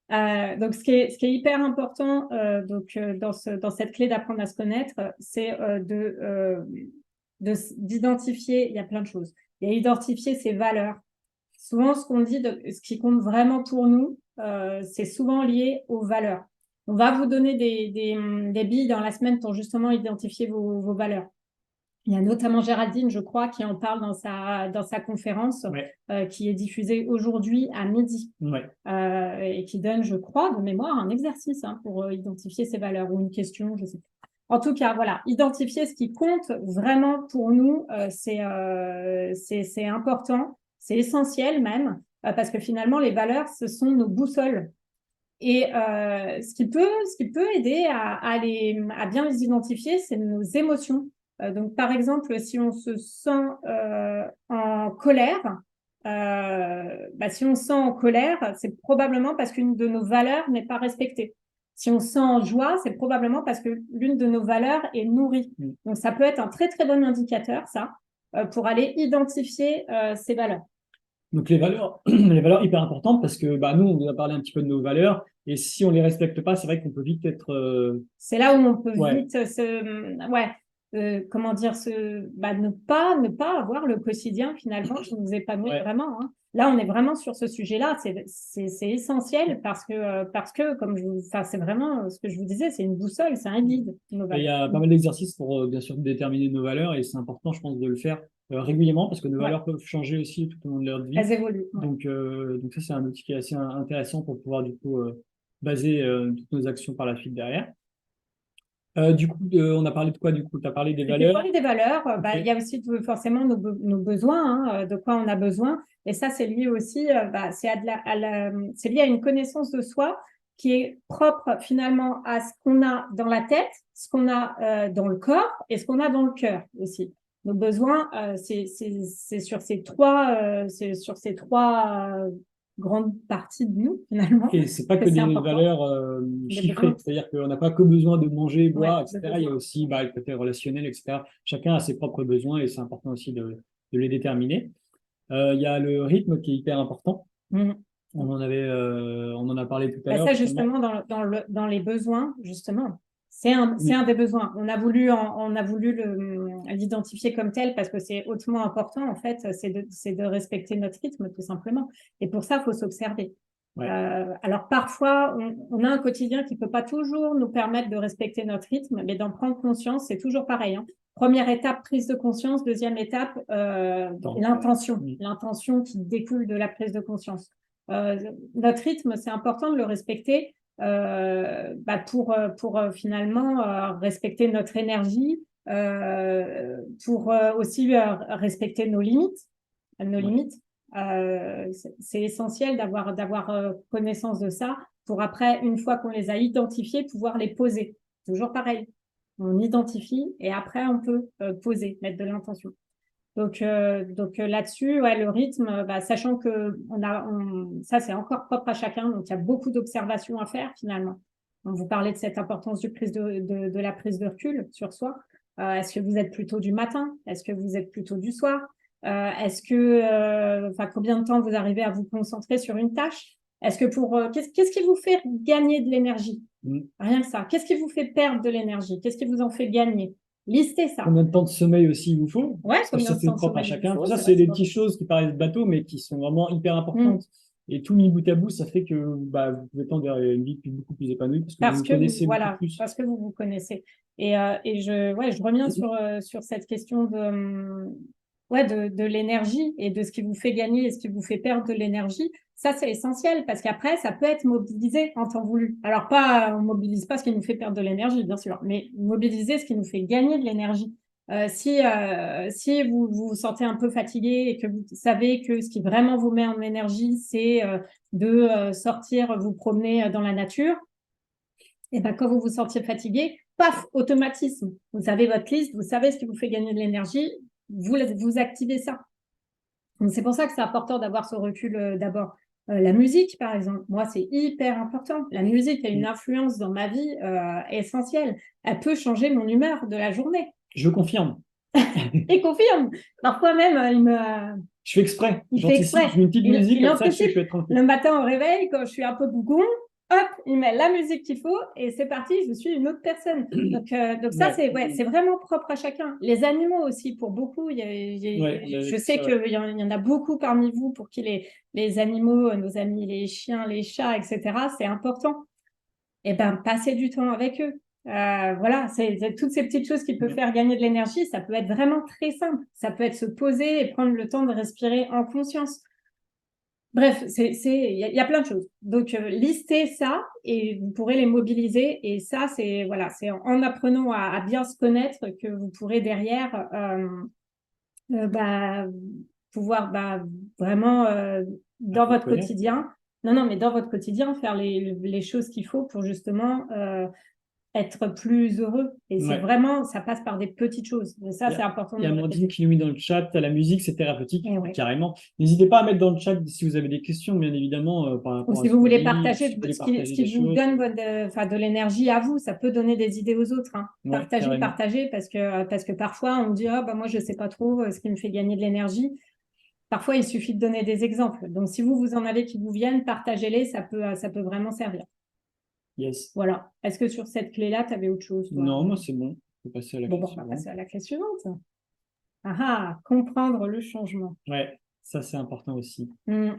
Donc, ce qui est hyper important dans cette clé d'apprendre à se connaître, c'est d'identifier, il y a plein de choses. Il y a identifier ses valeurs. Souvent, ce qu'on dit, ce qui compte vraiment pour nous, c'est souvent lié aux valeurs. On va vous donner des billes dans la semaine pour justement identifier vos valeurs. Il y a notamment Géraldine, je crois, qui en parle dans sa conférence qui est diffusée aujourd'hui à midi et qui donne, je crois, de mémoire, un exercice pour identifier ses valeurs ou une question, je sais pas. En tout cas, voilà, identifier ce qui compte vraiment pour nous, c'est important, c'est essentiel même, parce que finalement, les valeurs, ce sont nos boussoles. Et ce qui peut aider à bien les identifier, c'est nos émotions. Donc, par exemple, si on se sent en colère, si on se sent en colère, c'est probablement parce qu'une de nos valeurs n'est pas respectée. Si on se sent en joie, c'est probablement parce que l'une de nos valeurs est nourrie. Donc, ça peut être un très, très bon indicateur, ça, pour aller identifier ces valeurs. Donc les valeurs hyper importantes parce que nous, on nous a parlé un petit peu de nos valeurs et si on les respecte pas, c'est vrai qu'on peut vite être. C'est là où on peut vite comment dire, ne pas avoir le quotidien finalement qui nous épanouit vraiment. Là, on est vraiment sur ce sujet-là. C'est essentiel parce que c'est vraiment ce que je vous disais, c'est une boussole, c'est un guide. Il y a pas mal d'exercices pour bien sûr déterminer nos valeurs et c'est important, je pense, de le faire régulièrement parce que nos valeurs peuvent changer aussi tout au long de leur vie. Elles évoluent. Donc ça, c'est un outil qui est assez intéressant pour pouvoir du coup baser toutes nos actions par la suite derrière. Du coup, on a parlé de quoi du coup? Tu as parlé des valeurs. Parlé des valeurs. Il y a aussi forcément nos besoins, de quoi on a besoin. Et ça, c'est lié aussi, c'est lié à une connaissance de soi qui est propre finalement à ce qu'on a dans la tête, ce qu'on a dans le corps et ce qu'on a dans le cœur aussi. Nos besoins, c'est sur ces trois grande partie de nous, finalement. Et c'est pas que des valeurs chiffrées, c'est-à-dire qu'on n'a pas que besoin de manger, boire, etc. Il y a aussi le côté relationnel, etc. Chacun a ses propres besoins et c'est important aussi de les déterminer. Il y a le rythme qui est hyper important. On en a parlé tout à l'heure. Ça, justement, dans les besoins, justement, C'est un des besoins. On a voulu l'identifier comme tel parce que c'est hautement important, en fait, c'est de respecter notre rythme, tout simplement. Et pour ça, il faut s'observer. Ouais. Alors, parfois, on a un quotidien qui ne peut pas toujours nous permettre de respecter notre rythme, mais d'en prendre conscience, c'est toujours pareil, hein. Première étape, prise de conscience. Deuxième étape, l'intention. Oui. L'intention qui découle de la prise de conscience. Notre rythme, c'est important de le respecter pour finalement respecter notre énergie, pour aussi respecter nos limites. C'est essentiel d'avoir connaissance de ça pour après, une fois qu'on les a identifiés, pouvoir les poser. Toujours pareil. On identifie et après on peut poser, mettre de l'intention. Donc là-dessus, ouais, le rythme, sachant que ça c'est encore propre à chacun, donc il y a beaucoup d'observations à faire finalement. On vous parlait de cette importance de la prise de recul sur soi. Est-ce que vous êtes plutôt du matin? Est-ce que vous êtes plutôt du soir? Combien de temps vous arrivez à vous concentrer sur une tâche? Est-ce que qu'est-ce qui vous fait gagner de l'énergie? Rien que ça. Qu'est-ce qui vous fait perdre de l'énergie? Qu'est-ce qui vous en fait gagner? Listez ça. Combien de temps de sommeil aussi il vous faut? Ouais, parce que ça, c'est propre à chacun. Ça, c'est des petites choses qui paraissent bateaux, mais qui sont vraiment hyper importantes. Et tout mis bout à bout, ça fait que vous pouvez tendre vers une vie beaucoup plus épanouie parce que vous vous connaissez beaucoup plus. Parce que vous vous connaissez. Et je reviens sur cette question de l'énergie et de ce qui vous fait gagner et ce qui vous fait perdre de l'énergie. Ça, c'est essentiel parce qu'après, ça peut être mobilisé en temps voulu. Alors, on mobilise pas ce qui nous fait perdre de l'énergie, bien sûr, mais mobiliser ce qui nous fait gagner de l'énergie. Si vous vous sentez un peu fatigué et que vous savez que ce qui vraiment vous met en énergie, c'est de sortir, vous promener dans la nature, et quand vous vous sentiez fatigué, paf, automatisme. Vous avez votre liste, vous savez ce qui vous fait gagner de l'énergie, vous activez ça. Donc, c'est pour ça que c'est important d'avoir ce recul d'abord. La musique, par exemple, moi, c'est hyper important. La musique a une influence dans ma vie essentielle. Elle peut changer mon humeur de la journée. Je confirme. Il confirme. Parfois même, je fais exprès. J'anticipe. Je mets une petite musique, comme ça, je sais que je vais être tranquille. Le matin au réveil, quand je suis un peu bougon, hop, il met la musique qu'il faut et c'est parti, je suis une autre personne. Donc ça, c'est vraiment propre à chacun. Les animaux aussi, pour beaucoup, je sais qu'il y en a beaucoup parmi vous pour qui les animaux, nos amis, les chiens, les chats, etc., c'est important. Et passez du temps avec eux. Voilà, c'est toutes ces petites choses qui peuvent faire gagner de l'énergie. Ça peut être vraiment très simple. Ça peut être se poser et prendre le temps de respirer en conscience. Bref, il y a plein de choses. Donc, listez ça et vous pourrez les mobiliser. Et ça, c'est en apprenant à bien se connaître que vous pourrez derrière pouvoir vraiment dans votre quotidien. Non, mais dans votre quotidien, faire les choses qu'il faut pour justement être plus heureux. Et c'est vraiment, ça passe par des petites choses. Et ça, c'est important. Il y a Amandine qui nous met dans le chat, la musique, c'est thérapeutique, carrément. N'hésitez pas à mettre dans le chat si vous avez des questions, bien évidemment. Ou si vous voulez partager ce qui vous donne de l'énergie à vous, ça peut donner des idées aux autres. Hein. Partagez, parce que parfois, on dit, moi, je ne sais pas trop ce qui me fait gagner de l'énergie. Parfois, il suffit de donner des exemples. Donc, si vous en avez qui vous viennent, partagez-les, ça peut vraiment servir. Yes. Voilà. Est-ce que sur cette clé-là, tu avais autre chose, toi? Non, moi, c'est bon. On peut passer à la clé suivante. On va passer à la clé suivante. Comprendre le changement. Ouais, ça, c'est important aussi. Mais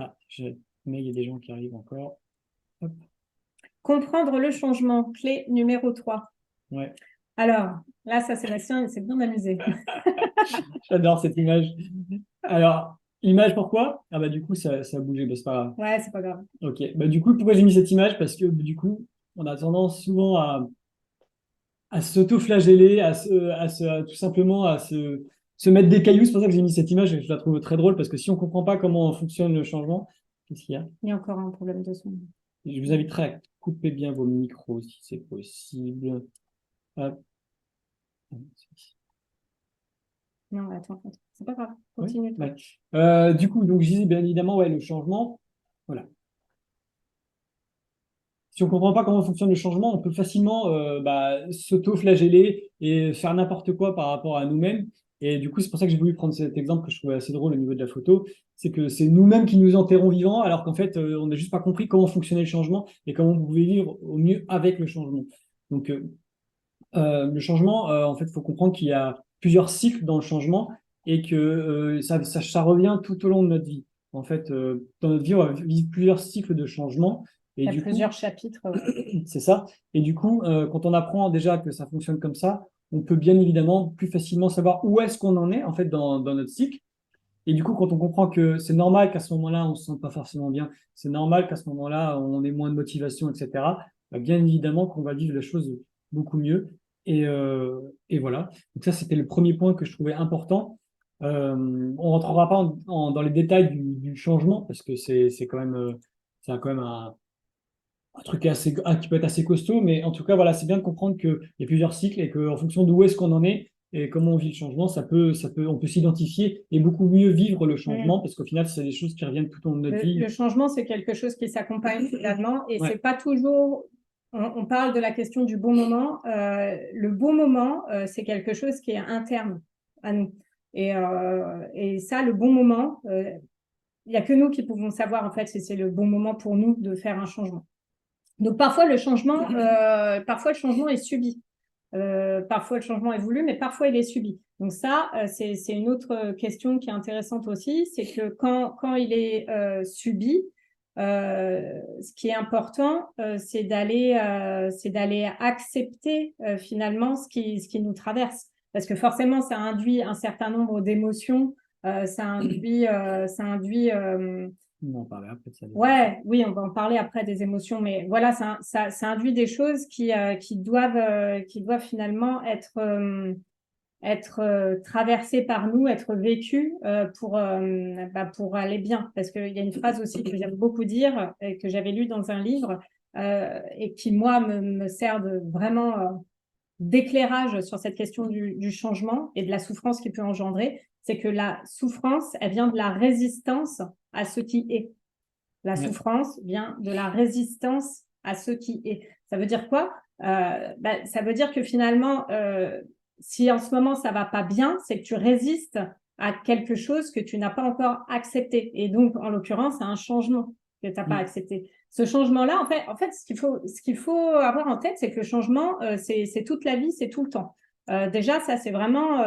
il y a des gens qui arrivent encore. Hop. Comprendre le changement. Clé numéro 3. Ouais. Alors, là, ça, Sébastien, il s'est bien amusé. J'adore cette image. Alors, image, pourquoi? Du coup, ça a bougé, c'est pas grave. Ouais, c'est pas grave. Ok, du coup, pourquoi j'ai mis cette image? Parce que du coup, on a tendance souvent à s'auto-flageller, tout simplement à se mettre des cailloux. C'est pour ça que j'ai mis cette image et je la trouve très drôle parce que si on ne comprend pas comment fonctionne le changement, qu'est-ce qu'il y a? Il y a encore un problème de son. Je vous inviterai à couper bien vos micros si c'est possible. Hop. Non, attends, c'est pas grave, continue. Du coup, donc je disais bien évidemment, le changement, voilà. Si on ne comprend pas comment fonctionne le changement, on peut facilement s'auto-flageller et faire n'importe quoi par rapport à nous-mêmes. Et du coup, c'est pour ça que j'ai voulu prendre cet exemple que je trouvais assez drôle au niveau de la photo. C'est que c'est nous-mêmes qui nous enterrons vivants, alors qu'en fait, on n'a juste pas compris comment fonctionnait le changement et comment on pouvait vivre au mieux avec le changement. Donc, Le changement, en fait, il faut comprendre qu'il y a plusieurs cycles dans le changement et que ça revient tout au long de notre vie. En fait, dans notre vie, on va vivre plusieurs cycles de changement et Il y a du coup, plusieurs chapitres. Ouais. c'est ça. Et du coup, quand on apprend déjà que ça fonctionne comme ça, on peut bien évidemment plus facilement savoir où est-ce qu'on en est en fait dans notre cycle. Et du coup, quand on comprend que c'est normal qu'à ce moment-là, on ne se sente pas forcément bien, c'est normal qu'à ce moment-là, on ait moins de motivation, etc., bah, bien évidemment qu'on va vivre les choses beaucoup mieux. Et voilà. Donc ça, c'était le premier point que je trouvais important. On rentrera pas dans les détails du changement parce que c'est quand même, quand même un truc qui peut être assez costaud, mais en tout cas, voilà, c'est bien de comprendre qu'il y a plusieurs cycles et qu'en fonction d'où est-ce qu'on en est et comment on vit le changement, on peut s'identifier et beaucoup mieux vivre le changement parce qu'au final, c'est des choses qui reviennent tout au long de notre vie. Le changement, c'est quelque chose qui s'accompagne finalement et Ouais, c'est pas toujours. On parle de la question du bon moment. Le bon moment, c'est quelque chose qui est interne à nous. Et ça, le bon moment, il n'y a que nous qui pouvons savoir en fait si c'est le bon moment pour nous de faire un changement. Donc parfois le changement est subi. Parfois le changement est voulu, mais parfois il est subi. Donc ça, c'est une autre question qui est intéressante aussi, c'est que quand il est subi, ce qui est important, c'est d'aller accepter finalement ce qui nous traverse, parce que forcément ça induit un certain nombre d'émotions, ça induit on en parlait après de ça. ouais, oui, on va en parler après des émotions, mais voilà, ça induit des choses qui doivent finalement être traversées par nous, être vécues pour aller bien. Parce qu'il y a une phrase aussi que j'aime beaucoup dire, et que j'avais lue dans un livre, et qui, moi, me sert vraiment d'éclairage sur cette question du changement et de la souffrance qu'il peut engendrer, c'est que la souffrance, elle vient de la résistance à ce qui est. La Ouais. souffrance vient de la résistance à ce qui est. Ça veut dire quoi? Ça veut dire que finalement, si en ce moment ça va pas bien, c'est que tu résistes à quelque chose que tu n'as pas encore accepté. Et donc, en l'occurrence, à un changement que tu n'as pas accepté. Ce changement-là, en fait, ce qu'il faut avoir en tête, c'est que le changement, c'est toute la vie, c'est tout le temps. Déjà, ça, c'est vraiment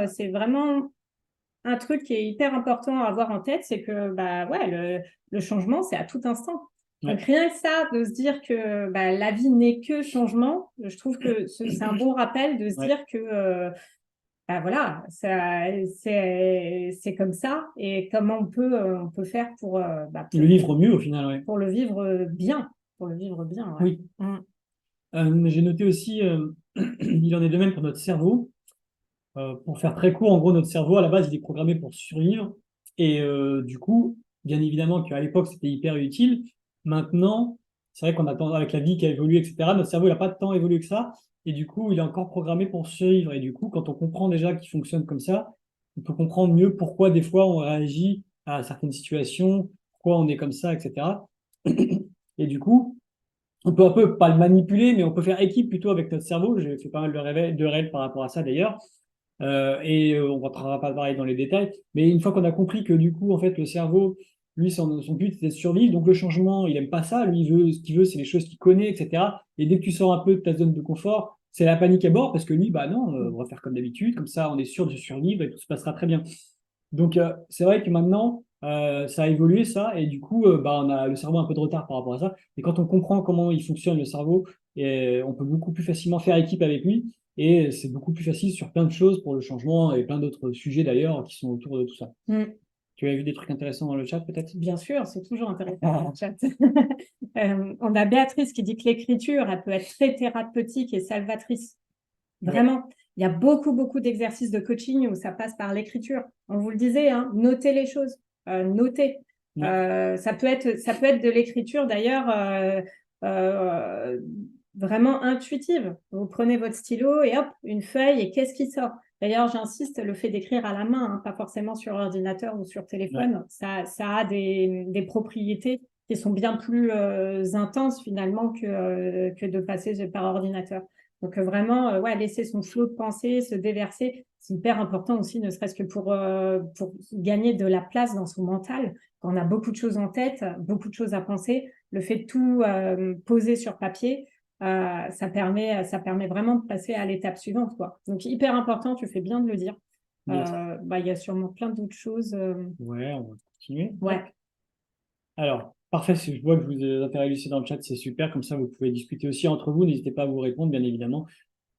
un truc qui est hyper important à avoir en tête, c'est que bah ouais, le changement, c'est à tout instant. Donc Ouais. rien que ça, de se dire que bah, la vie n'est que changement, je trouve que c'est un bon rappel de se Ouais. dire que bah, voilà, c'est comme ça et comment on peut faire Le vivre mieux au final, ouais. pour le vivre bien, pour le vivre bien. Ouais. Oui. J'ai noté aussi, il en est de même pour notre cerveau. Pour faire très court, en gros, notre cerveau, à la base, il est programmé pour survivre. Et du coup, bien évidemment qu'à l'époque, c'était hyper utile. Maintenant, c'est vrai qu'on attend avec la vie qui a évolué, etc., notre cerveau, il n'a pas tant évolué que ça. Et du coup, il est encore programmé pour survivre. Et du coup, quand on comprend déjà qu'il fonctionne comme ça, on peut comprendre mieux pourquoi des fois on réagit à certaines situations, pourquoi on est comme ça, etc. Et du coup, on peut un peu, pas le manipuler, mais on peut faire équipe plutôt avec notre cerveau. J'ai fait pas mal de rêves par rapport à ça d'ailleurs. On ne rentrera pas pareil dans les détails, mais une fois qu'on a compris que du coup, en fait, le cerveau, lui, son but, c'est de survivre, donc le changement, il aime pas ça, lui, ce qu'il veut, c'est les choses qu'il connaît, etc. Et dès que tu sors un peu de ta zone de confort, c'est la panique à bord, parce que lui, bah non, on va faire comme d'habitude, comme ça, on est sûr de survivre et tout se passera très bien. Donc, c'est vrai que maintenant, ça a évolué, ça, et du coup, bah, on a le cerveau un peu de retard par rapport à ça. Et quand on comprend comment il fonctionne, le cerveau, et on peut beaucoup plus facilement faire équipe avec lui, et c'est beaucoup plus facile sur plein de choses pour le changement et plein d'autres sujets d'ailleurs qui sont autour de tout ça. Mm. Tu as vu des trucs intéressants dans le chat, peut-être? Bien sûr, c'est toujours intéressant dans le chat. On a Béatrice qui dit que l'écriture, elle peut être très thérapeutique et salvatrice. Ouais. Vraiment, il y a beaucoup, beaucoup d'exercices de coaching où ça passe par l'écriture. On vous le disait, hein, notez les choses, notez. Ouais. Ça peut être de l'écriture d'ailleurs euh, vraiment intuitive. Vous prenez votre stylo et hop, une feuille et qu'est-ce qui sort? D'ailleurs, j'insiste, le fait d'écrire à la main, hein, pas forcément sur ordinateur ou sur Ouais. téléphone, ça a des propriétés qui sont bien plus intenses finalement que de passer par ordinateur. Donc vraiment, ouais, laisser son flot de pensée se déverser, c'est hyper important aussi, ne serait-ce que pour gagner de la place dans son mental. Quand on a beaucoup de choses en tête, beaucoup de choses à penser, le fait de tout poser sur papier, ça permet vraiment de passer à l'étape suivante, quoi. Donc, hyper important, tu fais bien de le dire. Yes. Il y a sûrement plein d'autres choses. Ouais, on va continuer. Ouais. Alors, parfait, je vois que vous interagissez dans le chat, c'est super. Comme ça, vous pouvez discuter aussi entre vous. N'hésitez pas à vous répondre, bien évidemment.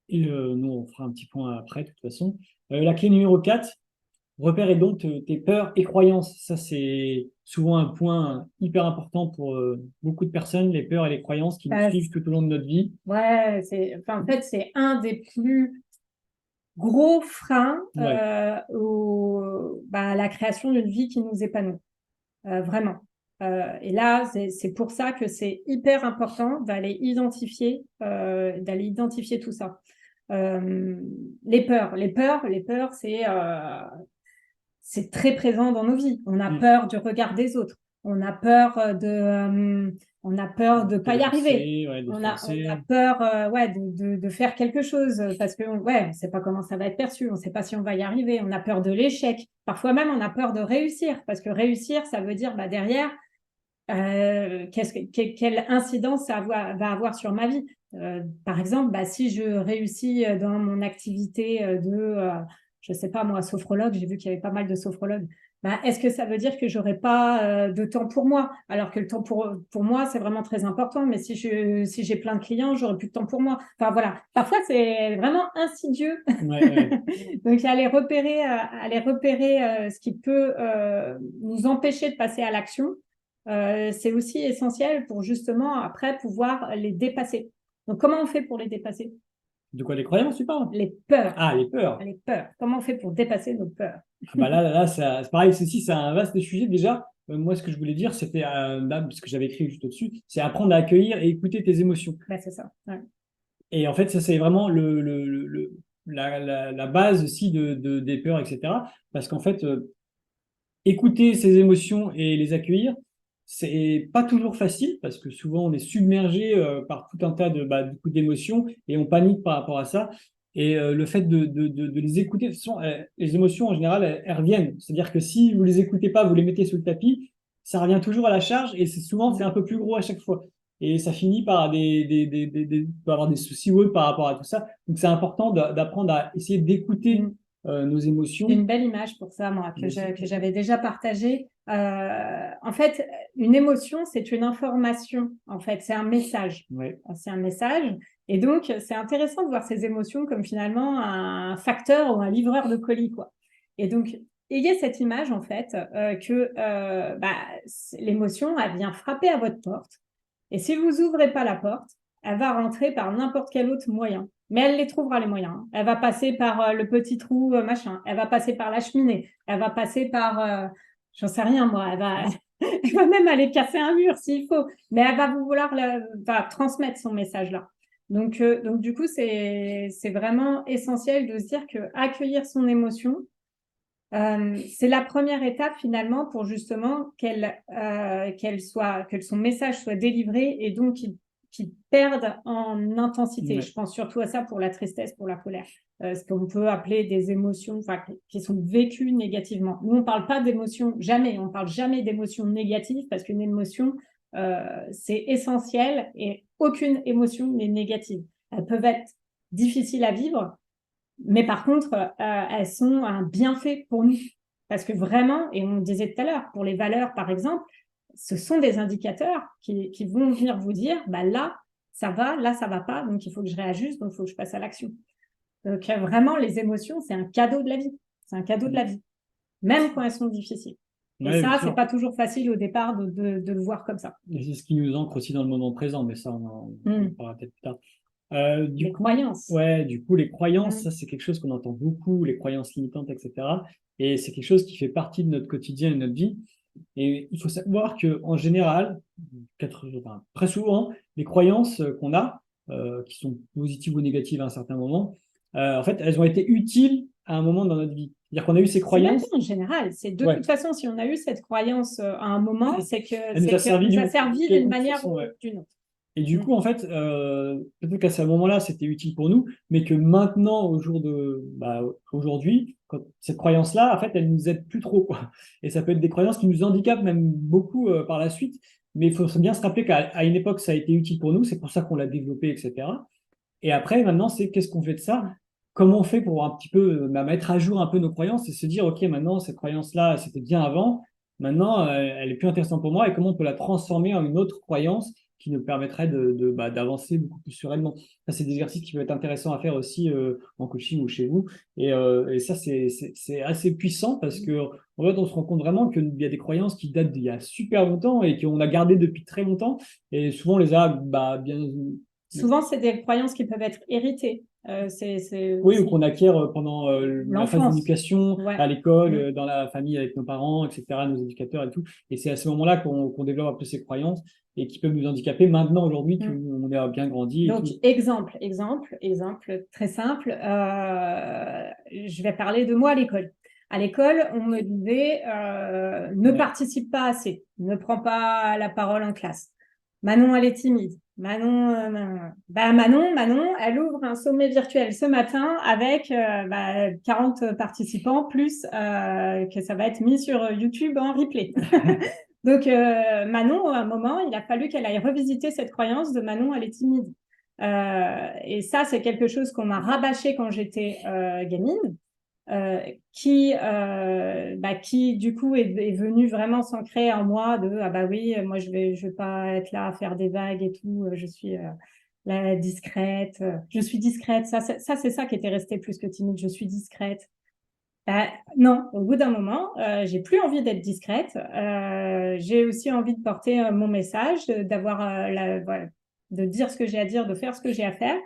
Et nous, on fera un petit point après, de toute façon. La clé numéro 4, repérer donc tes peurs et croyances. Ça, c'est souvent un point hyper important pour beaucoup de personnes, les peurs et les croyances qui nous suivent tout au long de notre vie. Ouais, en fait, c'est un des plus gros freins Ouais. à la création d'une vie qui nous épanouit. Vraiment. Et là, c'est pour ça que c'est hyper important d'aller identifier tout ça. Les peurs, c'est très présent dans nos vies. On a peur du regard des autres. On a peur on a peur de pas y arriver. Ouais, on a peur de faire quelque chose parce que on sait pas comment ça va être perçu. On sait pas si on va y arriver. On a peur de l'échec. Parfois même, on a peur de réussir parce que réussir, ça veut dire derrière, quelle incidence ça va avoir sur ma vie. Par exemple, si je réussis dans mon activité je sais pas moi, sophrologue, j'ai vu qu'il y avait pas mal de sophrologues. Est-ce que ça veut dire que j'aurai pas de temps pour moi? Alors que le temps pour moi, c'est vraiment très important. Mais si j'ai plein de clients, j'aurai plus de temps pour moi. Enfin voilà. Parfois, c'est vraiment insidieux. Ouais. Donc, aller repérer ce qui peut nous empêcher de passer à l'action. C'est aussi essentiel pour justement après pouvoir les dépasser. Donc, comment on fait pour les dépasser? De quoi, les croyances, tu parles? Les peurs. Ah, les peurs. Les peurs. Comment on fait pour dépasser nos peurs? Là, c'est pareil, ceci, c'est un vaste sujet. Déjà, moi, ce que je voulais dire, c'était, parce que j'avais écrit juste au-dessus, c'est apprendre à accueillir et écouter tes émotions. C'est ça. Ouais. Et en fait, ça, c'est vraiment la base aussi des peurs, etc. Parce qu'en fait, écouter ses émotions et les accueillir, c'est pas toujours facile parce que souvent on est submergé par tout un tas du coup, d'émotions et on panique par rapport à ça. Et le fait de les écouter, de toute façon, les émotions en général, elles reviennent. C'est-à-dire que si vous les écoutez pas, vous les mettez sous le tapis, ça revient toujours à la charge et c'est un peu plus gros à chaque fois. Et ça finit par avoir des soucis ou autres par rapport à tout ça. Donc c'est important d'apprendre à essayer d'écouter nos émotions. J'ai une belle image pour ça, moi, que j'avais déjà partagée. En fait, une émotion, c'est une information. En fait, c'est un message. Ouais. C'est un message. Et donc, c'est intéressant de voir ces émotions comme finalement un facteur ou un livreur de colis, quoi. Et donc, ayez cette image, en fait, que l'émotion, elle vient frapper à votre porte. Et si vous ouvrez pas la porte, elle va rentrer par n'importe quel autre moyen. Mais elle les trouvera, les moyens. Elle va passer par le petit trou, machin. Elle va passer par la cheminée. Elle va passer par, j'en sais rien, moi. Elle va même aller casser un mur s'il faut. Mais elle va vouloir transmettre son message là. Donc du coup, c'est vraiment essentiel de se dire que accueillir son émotion, c'est la première étape finalement pour justement que son message soit délivré et donc qu'il perde en intensité. Ouais. Je pense surtout à ça pour la tristesse, pour la colère, ce qu'on peut appeler des émotions qui sont vécues négativement. Nous, on parle pas d'émotions, jamais, on parle jamais d'émotions négatives parce qu'une émotion, c'est essentiel et aucune émotion n'est négative. Elles peuvent être difficiles à vivre, mais par contre, elles sont un bienfait pour nous. Parce que vraiment, et on le disait tout à l'heure, pour les valeurs, par exemple, ce sont des indicateurs qui vont venir vous dire, là, ça va pas, donc il faut que je réajuste, donc il faut que je passe à l'action. Donc vraiment, les émotions, c'est un cadeau de la vie. C'est un cadeau de la vie, même quand elles sont difficiles. Et ça, c'est pas toujours facile au départ de le voir comme ça. Et c'est ce qui nous ancre aussi dans le moment présent, mais ça, on en parlera peut-être plus tard. Croyances. Ouais, du coup, les croyances, ça, c'est quelque chose qu'on entend beaucoup, les croyances limitantes, etc. Et c'est quelque chose qui fait partie de notre quotidien et de notre vie. Et il faut savoir qu'en général, très souvent, les croyances qu'on a, qui sont positives ou négatives à un certain moment, en fait, elles ont été utiles à un moment dans notre vie. C'est-à-dire qu'on a eu ces croyances. En général, c'est de toute façon, si on a eu cette croyance à un moment, c'est que elle nous a servi d'une manière ou d'une autre. Et du coup, en fait, peut-être qu'à ce moment-là, c'était utile pour nous, mais que maintenant, aujourd'hui, cette croyance-là, en fait, elle nous aide plus trop, quoi. Et ça peut être des croyances qui nous handicapent même beaucoup par la suite. Mais il faut bien se rappeler qu'à une époque, ça a été utile pour nous, c'est pour ça qu'on l'a développé, etc. Et après, maintenant, c'est qu'est-ce qu'on fait de ça? Comment on fait pour un petit peu mettre à jour un peu nos croyances et se dire, OK, maintenant, cette croyance-là, c'était bien avant, maintenant, elle est plus intéressante pour moi et comment on peut la transformer en une autre croyance qui nous permettrait d'avancer beaucoup plus sereinement. Ça, c'est des exercices qui peuvent être intéressants à faire aussi en coaching ou chez vous. Et ça, c'est assez puissant parce que en fait, on se rend compte vraiment qu'il y a des croyances qui datent d'il y a super longtemps et qu'on a gardées depuis très longtemps. Et souvent, on les a bien. Souvent, c'est des croyances qui peuvent être héritées. Oui, ou qu'on acquiert pendant la phase L'enfance. d'éducation, Ouais. à l'école, dans la famille avec nos parents, etc., nos éducateurs et tout. Et c'est à ce moment-là qu'on développe un peu ces croyances et qui peuvent nous handicaper maintenant, aujourd'hui, qu'on est bien grandi. Donc, et tout. exemple très simple. Je vais parler de moi à l'école. À l'école, on me disait ne participe pas assez, ne prends pas la parole en classe. Manon, elle est timide. Manon, elle ouvre un sommet virtuel ce matin avec 40 participants, plus que ça va être mis sur YouTube en replay. Donc, Manon, à un moment, il a fallu qu'elle aille revisiter cette croyance de Manon, elle est timide. Et ça, c'est quelque chose qu'on m'a rabâché quand j'étais gamine. Qui du coup est venu vraiment s'ancrer en moi de ah bah oui, moi je vais pas être là à faire des vagues et tout, je suis la discrète, je suis discrète, c'est ça qui était resté plus que timide, je suis discrète. Non, au bout d'un moment, j'ai plus envie d'être discrète, j'ai aussi envie de porter mon message, d'avoir voilà, de dire ce que j'ai à dire, de faire ce que j'ai à faire.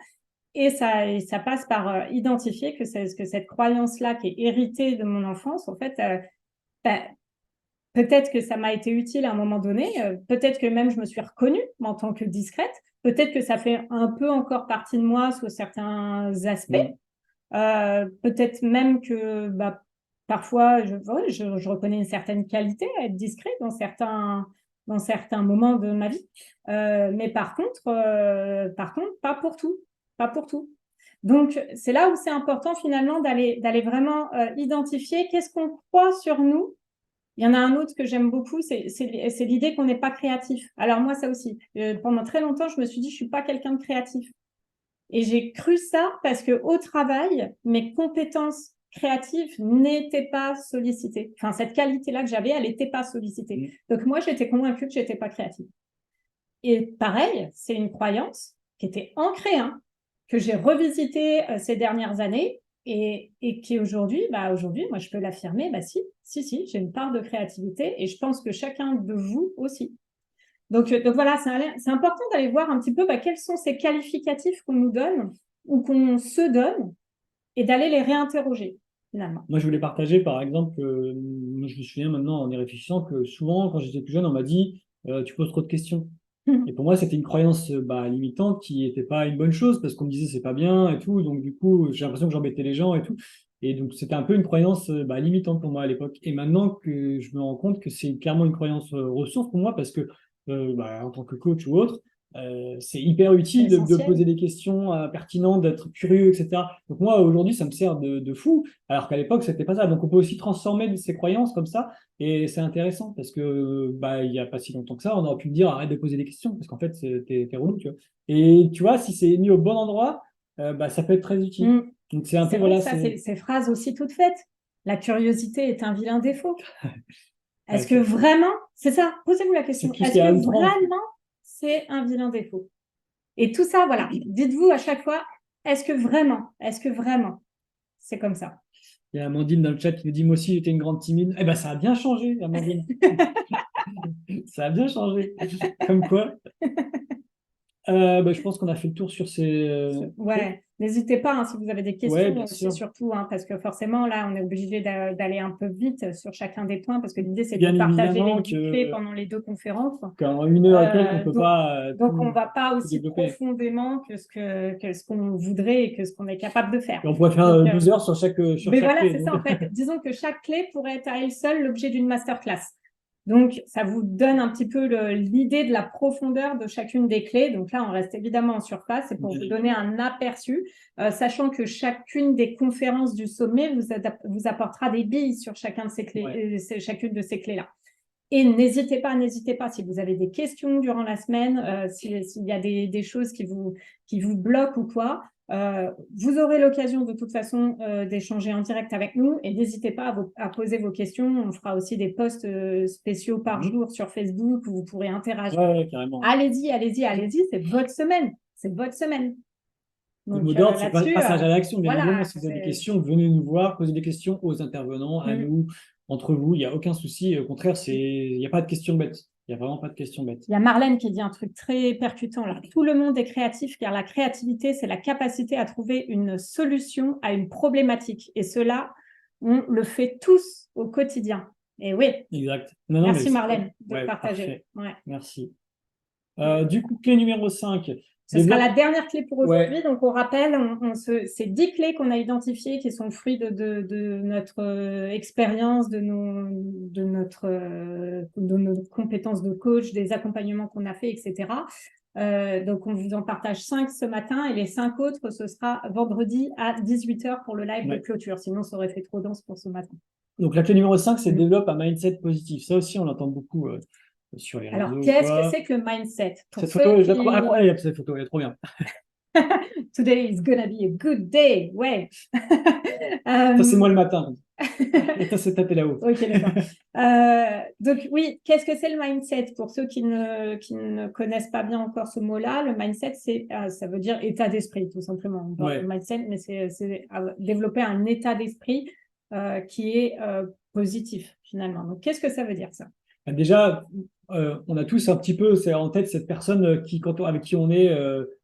Et ça passe par identifier que cette croyance-là qui est héritée de mon enfance, en fait, bah, peut-être que ça m'a été utile à un moment donné, peut-être que même je me suis reconnue en tant que discrète, peut-être que ça fait un peu encore partie de moi sous certains aspects, peut-être même que parfois je reconnais une certaine qualité à être discret dans certains moments de ma vie, mais par contre, pas pour tout, pas pour tout. Donc, c'est là où c'est important finalement d'aller vraiment identifier qu'est-ce qu'on croit sur nous. Il y en a un autre que j'aime beaucoup, c'est l'idée qu'on n'est pas créatif. Alors moi, ça aussi, pendant très longtemps, je me suis dit, je suis pas quelqu'un de créatif. Et j'ai cru ça parce que au travail, mes compétences créatives n'étaient pas sollicitées. Enfin, cette qualité-là que j'avais, elle n'était pas sollicitée. Donc moi, j'étais convaincue que j'étais pas créative. Et pareil, c'est une croyance qui était ancrée, hein, que j'ai revisitée ces dernières années et qui aujourd'hui, moi, je peux l'affirmer, si, j'ai une part de créativité et je pense que chacun de vous aussi. Donc voilà, c'est important d'aller voir un petit peu quels sont ces qualificatifs qu'on nous donne ou qu'on se donne et d'aller les réinterroger finalement. Moi, je voulais partager, par exemple, moi, je me souviens maintenant en y réfléchissant que souvent, quand j'étais plus jeune, on m'a dit tu poses trop de questions. Et pour moi, c'était une croyance limitante qui n'était pas une bonne chose parce qu'on me disait c'est pas bien et tout. Donc, du coup, j'ai l'impression que j'embêtais les gens et tout. Et donc, c'était un peu une croyance limitante pour moi à l'époque. Et maintenant que je me rends compte que c'est clairement une croyance ressource pour moi parce que, en tant que coach ou autre, c'est hyper utile de poser des questions pertinentes, d'être curieux, etc. Donc, moi, aujourd'hui, ça me sert de fou, alors qu'à l'époque, c'était pas ça. Donc, on peut aussi transformer ces croyances comme ça. Et c'est intéressant parce que il y a pas si longtemps que ça, on aurait pu me dire arrête de poser des questions parce qu'en fait t'es relou, tu vois. Et tu vois, si c'est mis au bon endroit, ça peut être très utile. Donc c'est un peu voilà. Ces phrases aussi toutes faites. La curiosité est un vilain défaut. Est-ce que c'est vraiment, c'est ça, posez-vous la question, tout ce est-ce qui est que outrance. vraiment c'est un vilain défaut? Et tout ça, voilà, dites-vous à chaque fois, est-ce que vraiment c'est comme ça? Il y a Amandine dans le chat qui nous dit moi aussi j'étais une grande timide. Eh ben ça a bien changé, Amandine. Ça a bien changé. Comme quoi. Je pense qu'on a fait le tour sur ces. Ouais, n'hésitez pas, hein, si vous avez des Ouais, questions bien aussi, sûr. surtout, hein, parce que forcément, là, on est obligé d'aller un peu vite sur chacun des points, parce que l'idée, c'est de Bien vous partager les évidemment 10 clés pendant les 2 conférences. qu'en une heure et quelques, on peut Donc, pas donc, on ne va pas tout aussi développer. profondément que ce qu'on voudrait et que ce qu'on est capable de faire. Et on pourrait faire Donc, 12 heures sur chaque mais voilà, clé. c'est Donc. ça, en fait. Disons que chaque clé pourrait être à elle seule l'objet d'une masterclass. Donc, ça vous donne un petit peu l'idée de la profondeur de chacune des clés. Donc là, on reste évidemment en surface. C'est pour vous donner un aperçu, sachant que chacune des conférences du sommet vous apportera des billes sur chacune de ces clés-là. Et n'hésitez pas, si vous avez des questions durant la semaine, s'il y a des choses qui vous bloquent ou quoi, vous aurez l'occasion de toute façon d'échanger en direct avec nous et n'hésitez pas à poser vos questions. On fera aussi des posts spéciaux par jour sur Facebook où vous pourrez interagir. Ouais, carrément. Allez-y, c'est votre semaine. C'est votre semaine. Le mot d'ordre, c'est passage à l'action. Bien évidemment, si vous avez des questions, venez nous voir, posez des questions aux intervenants, à nous, entre vous. Il n'y a aucun souci. Au contraire, il n'y a pas de questions bêtes. Il n'y a vraiment pas de questions bêtes. Il y a Marlène qui dit un truc très percutant là. Tout le monde est créatif car la créativité, c'est la capacité à trouver une solution à une problématique. Et cela, on le fait tous au quotidien. Et oui. Exact. Merci Marlène de partager. Ouais. Merci. Du coup, clé numéro 5. Ce sera la dernière clé pour aujourd'hui. Donc, on rappelle, ces 10 clés qu'on a identifiées qui sont le fruit de notre expérience, de nos compétences de coach, des accompagnements qu'on a fait, etc. Donc, on vous en partage 5 ce matin et les 5 autres, ce sera vendredi à 18h pour le live de clôture. Sinon, ça aurait fait trop dense pour ce matin. Donc, la clé numéro 5, c'est développe un mindset positif. Ça aussi, on l'entend beaucoup sur les réseaux. Alors, qu'est-ce que c'est que le mindset? Cette photo, je la trouve incroyable, cette photo, elle est trop bien. Today is gonna be a good day, ouais. Ça, c'est moi le matin. Et ça, c'est tapé là-haut. Ok, d'accord. Donc, oui, qu'est-ce que c'est le mindset? Pour ceux qui ne connaissent pas bien encore ce mot-là, le mindset, ça veut dire état d'esprit, tout simplement. Le mindset, mais c'est développer un état d'esprit qui est positif, finalement. Donc, qu'est-ce que ça veut dire, ça? Déjà, on a tous un petit peu en tête cette personne avec qui on est,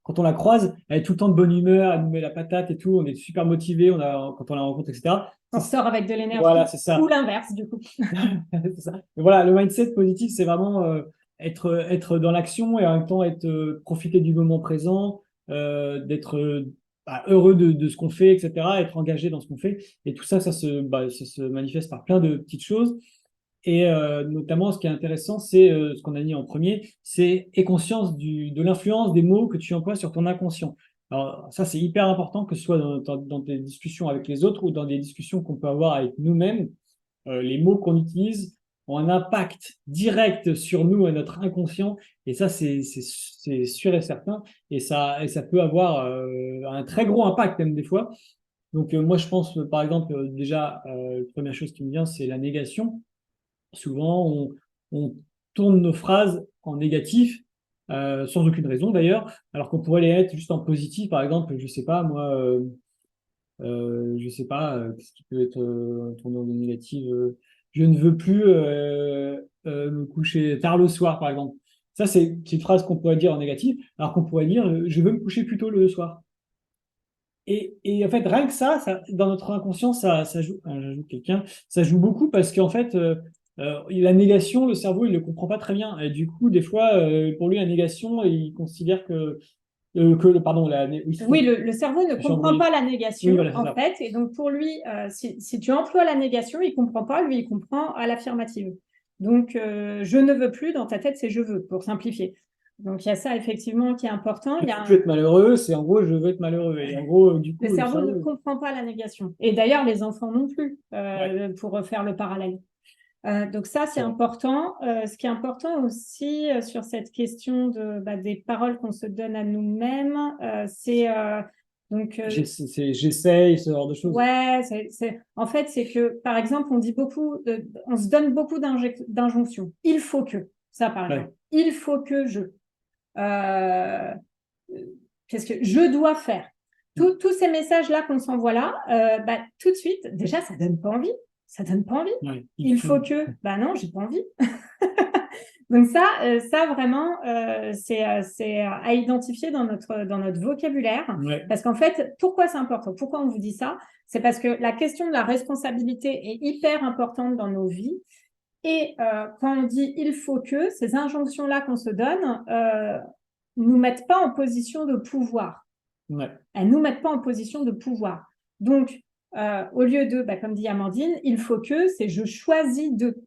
quand on la croise, elle est tout le temps de bonne humeur, elle nous met la patate et tout, on est super motivé quand on la rencontre, etc. On sort avec de l'énergie. Voilà, c'est ça. Ou l'inverse, du coup. C'est ça. Mais voilà, le mindset positif, c'est vraiment être dans l'action et en même temps profiter du moment présent, d'être heureux de ce qu'on fait, etc., être engagé dans ce qu'on fait. Et tout ça, ça se manifeste par plein de petites choses. Et notamment, ce qui est intéressant, c'est ce qu'on a dit en premier, c'est aie conscience de l'influence des mots que tu emploies sur ton inconscient. Alors ça, c'est hyper important, que ce soit dans des discussions avec les autres ou dans des discussions qu'on peut avoir avec nous-mêmes. Les mots qu'on utilise ont un impact direct sur nous et notre inconscient. Et ça, c'est sûr et certain. Et ça peut avoir un très gros impact même des fois. Donc moi, je pense, par exemple, déjà, la première chose qui me vient, c'est la négation. Souvent, on tourne nos phrases en négatif, sans aucune raison d'ailleurs, alors qu'on pourrait les être juste en positif. Par exemple, je sais pas, moi, je sais pas, qu'est-ce qui peut être tourné en négatif. Je ne veux plus me coucher tard le soir, par exemple. Ça, c'est une phrase qu'on pourrait dire en négatif, alors qu'on pourrait dire je veux me coucher plus tôt le soir. Et en fait, rien que ça dans notre inconscient, ça joue. J'ajoute quelqu'un, ça joue beaucoup parce qu'en fait, la négation, le cerveau, il ne le comprend pas très bien. Et du coup, des fois, pour lui, la négation, il considère pardon, oui, le cerveau ne comprend pas la négation, voilà, en fait. Et donc, pour lui, si tu emploies la négation, il ne comprend pas. Lui, il comprend à l'affirmative. Donc, je ne veux plus, dans ta tête, c'est je veux, pour simplifier. Donc, il y a ça, effectivement, qui est important. Je veux être malheureux, c'est en gros, je veux être malheureux. Et en gros, du coup, le cerveau ne comprend pas la négation. Et d'ailleurs, les enfants non plus, pour refaire le parallèle. Donc ça, c'est important. Ce qui est important aussi sur cette question des paroles qu'on se donne à nous-mêmes, c'est j'essaye, ce genre de choses. Ouais, en fait, c'est que, par exemple, on se donne beaucoup d'injonctions. Il faut que, ça par exemple, il faut que qu'est-ce que je dois faire. Tous ces messages-là qu'on s'envoie là, tout de suite, déjà, ça donne pas envie. Ça donne pas envie. Ouais, il faut que, non, j'ai pas envie. Donc ça vraiment, c'est à identifier dans notre vocabulaire. Ouais. Parce qu'en fait, pourquoi c'est important? Pourquoi on vous dit ça? C'est parce que la question de la responsabilité est hyper importante dans nos vies. Et quand on dit il faut que, ces injonctions-là qu'on se donne nous mettent pas en position de pouvoir. Ouais. Elles nous mettent pas en position de pouvoir. Donc, au lieu de, comme dit Amandine, il faut que, c'est je choisis de.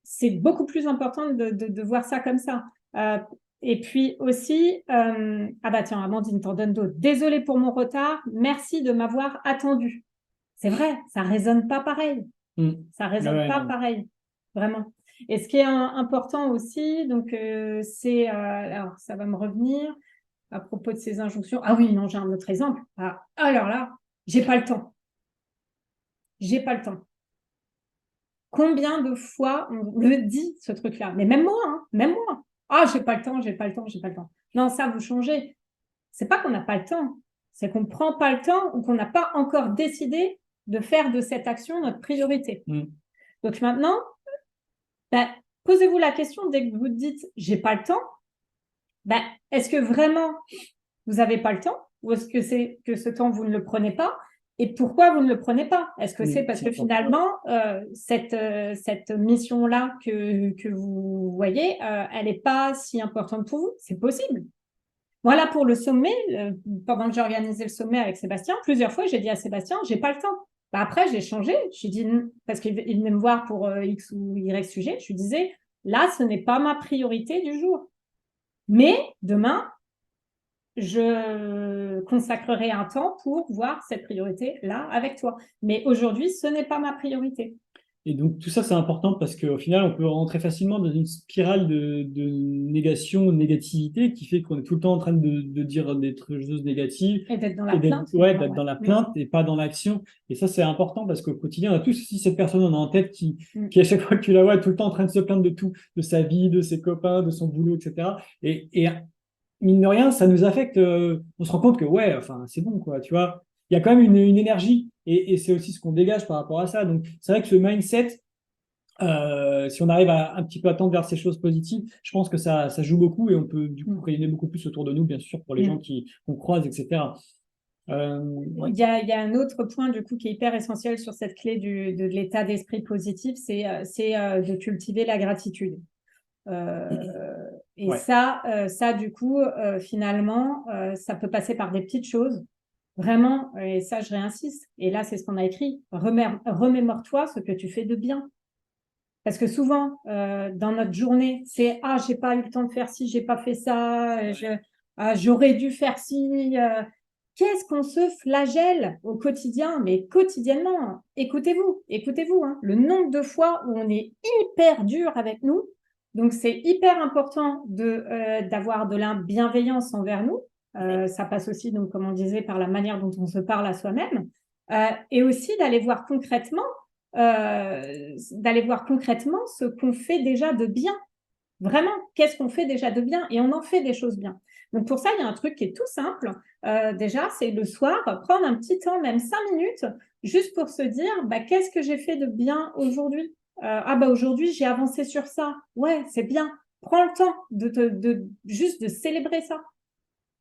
C'est beaucoup plus important de voir ça comme ça. Et puis aussi, tiens, Amandine t'en donne d'autres. Désolée pour mon retard, merci de m'avoir attendu. C'est vrai, ça résonne pas pareil. Ça résonne pas pareil. Vraiment. Et ce qui est important aussi, donc c'est, alors ça va me revenir à propos de ces injonctions. Ah oui, non, j'ai un autre exemple. Ah, alors là, j'ai pas le temps. J'ai pas le temps. Combien de fois on le dit, ce truc-là? Mais même moi, hein, même moi. Ah, j'ai pas le temps, j'ai pas le temps, j'ai pas le temps. Non, ça, vous changez. C'est pas qu'on n'a pas le temps, c'est qu'on prend pas le temps ou qu'on n'a pas encore décidé de faire de cette action notre priorité. Donc maintenant, ben, posez-vous la question dès que vous dites j'ai pas le temps, ben, est-ce que vraiment vous n'avez pas le temps ou est-ce que c'est que ce temps vous ne le prenez pas et pourquoi vous ne le prenez pas? Est-ce que c'est parce que finalement cette mission-là que vous voyez, elle n'est pas si importante pour vous? C'est possible. Voilà pour le sommet, pendant que j'ai organisé le sommet avec Sébastien, plusieurs fois j'ai dit à Sébastien, j'ai pas le temps. Bah après j'ai changé, j'ai dit parce qu'il venait me voir pour X ou Y sujet, je lui disais là ce n'est pas ma priorité du jour. Mais demain, je consacrerai un temps pour voir cette priorité-là avec toi. Mais aujourd'hui, ce n'est pas ma priorité. Et donc, tout ça, c'est important parce qu'au final, on peut rentrer facilement dans une spirale de négation, de négativité qui fait qu'on est tout le temps en train de dire des choses négatives. Et d'être dans la plainte. Ouais, d'être dans la plainte et pas dans l'action. Et ça, c'est important parce qu'au quotidien, on a tous aussi cette personne on a en tête qui, à chaque fois que tu la vois, est tout le temps en train de se plaindre de tout, de sa vie, de ses copains, de son boulot, etc. Et mine de rien, ça nous affecte. On se rend compte que, ouais, enfin, c'est bon, quoi, tu vois. Il y a quand même une énergie et c'est aussi ce qu'on dégage par rapport à ça. Donc, c'est vrai que ce mindset, si on arrive à un petit peu à tendre vers ces choses positives, je pense que ça joue beaucoup et on peut du coup rayonner beaucoup plus autour de nous, bien sûr, pour les gens qu'on croise, etc. Il y a un autre point du coup qui est hyper essentiel sur cette clé de l'état d'esprit positif, c'est de cultiver la gratitude. Et ça du coup, finalement, ça peut passer par des petites choses. Vraiment, et ça je réinsiste, et là c'est ce qu'on a écrit, remémore-toi ce que tu fais de bien. Parce que souvent, dans notre journée, c'est « Ah, j'ai pas eu le temps de faire ci, j'ai pas fait ça, j'aurais dû faire ci. » Qu'est-ce qu'on se flagelle au quotidien, mais quotidiennement. Écoutez-vous, hein, le nombre de fois où on est hyper dur avec nous. Donc, c'est hyper important d'avoir de la bienveillance envers nous. Ça passe aussi, donc, comme on disait, par la manière dont on se parle à soi-même. Et aussi d'aller voir concrètement ce qu'on fait déjà de bien. Vraiment, qu'est-ce qu'on fait déjà de bien? Et on en fait des choses bien. Donc pour ça, il y a un truc qui est tout simple. Déjà, c'est le soir, prendre un petit temps, même 5 minutes, juste pour se dire, bah, qu'est-ce que j'ai fait de bien aujourd'hui? Aujourd'hui, j'ai avancé sur ça. Ouais, c'est bien. Prends le temps juste de célébrer ça.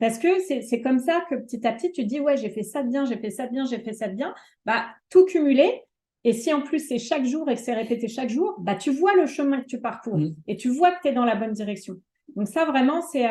Parce que c'est comme ça que petit à petit, tu dis, ouais, j'ai fait ça de bien, j'ai fait ça de bien, j'ai fait ça de bien. Bah, tout cumulé. Et si en plus c'est chaque jour et que c'est répété chaque jour, bah, tu vois le chemin que tu parcours et tu vois que tu es dans la bonne direction. Donc ça, vraiment, c'est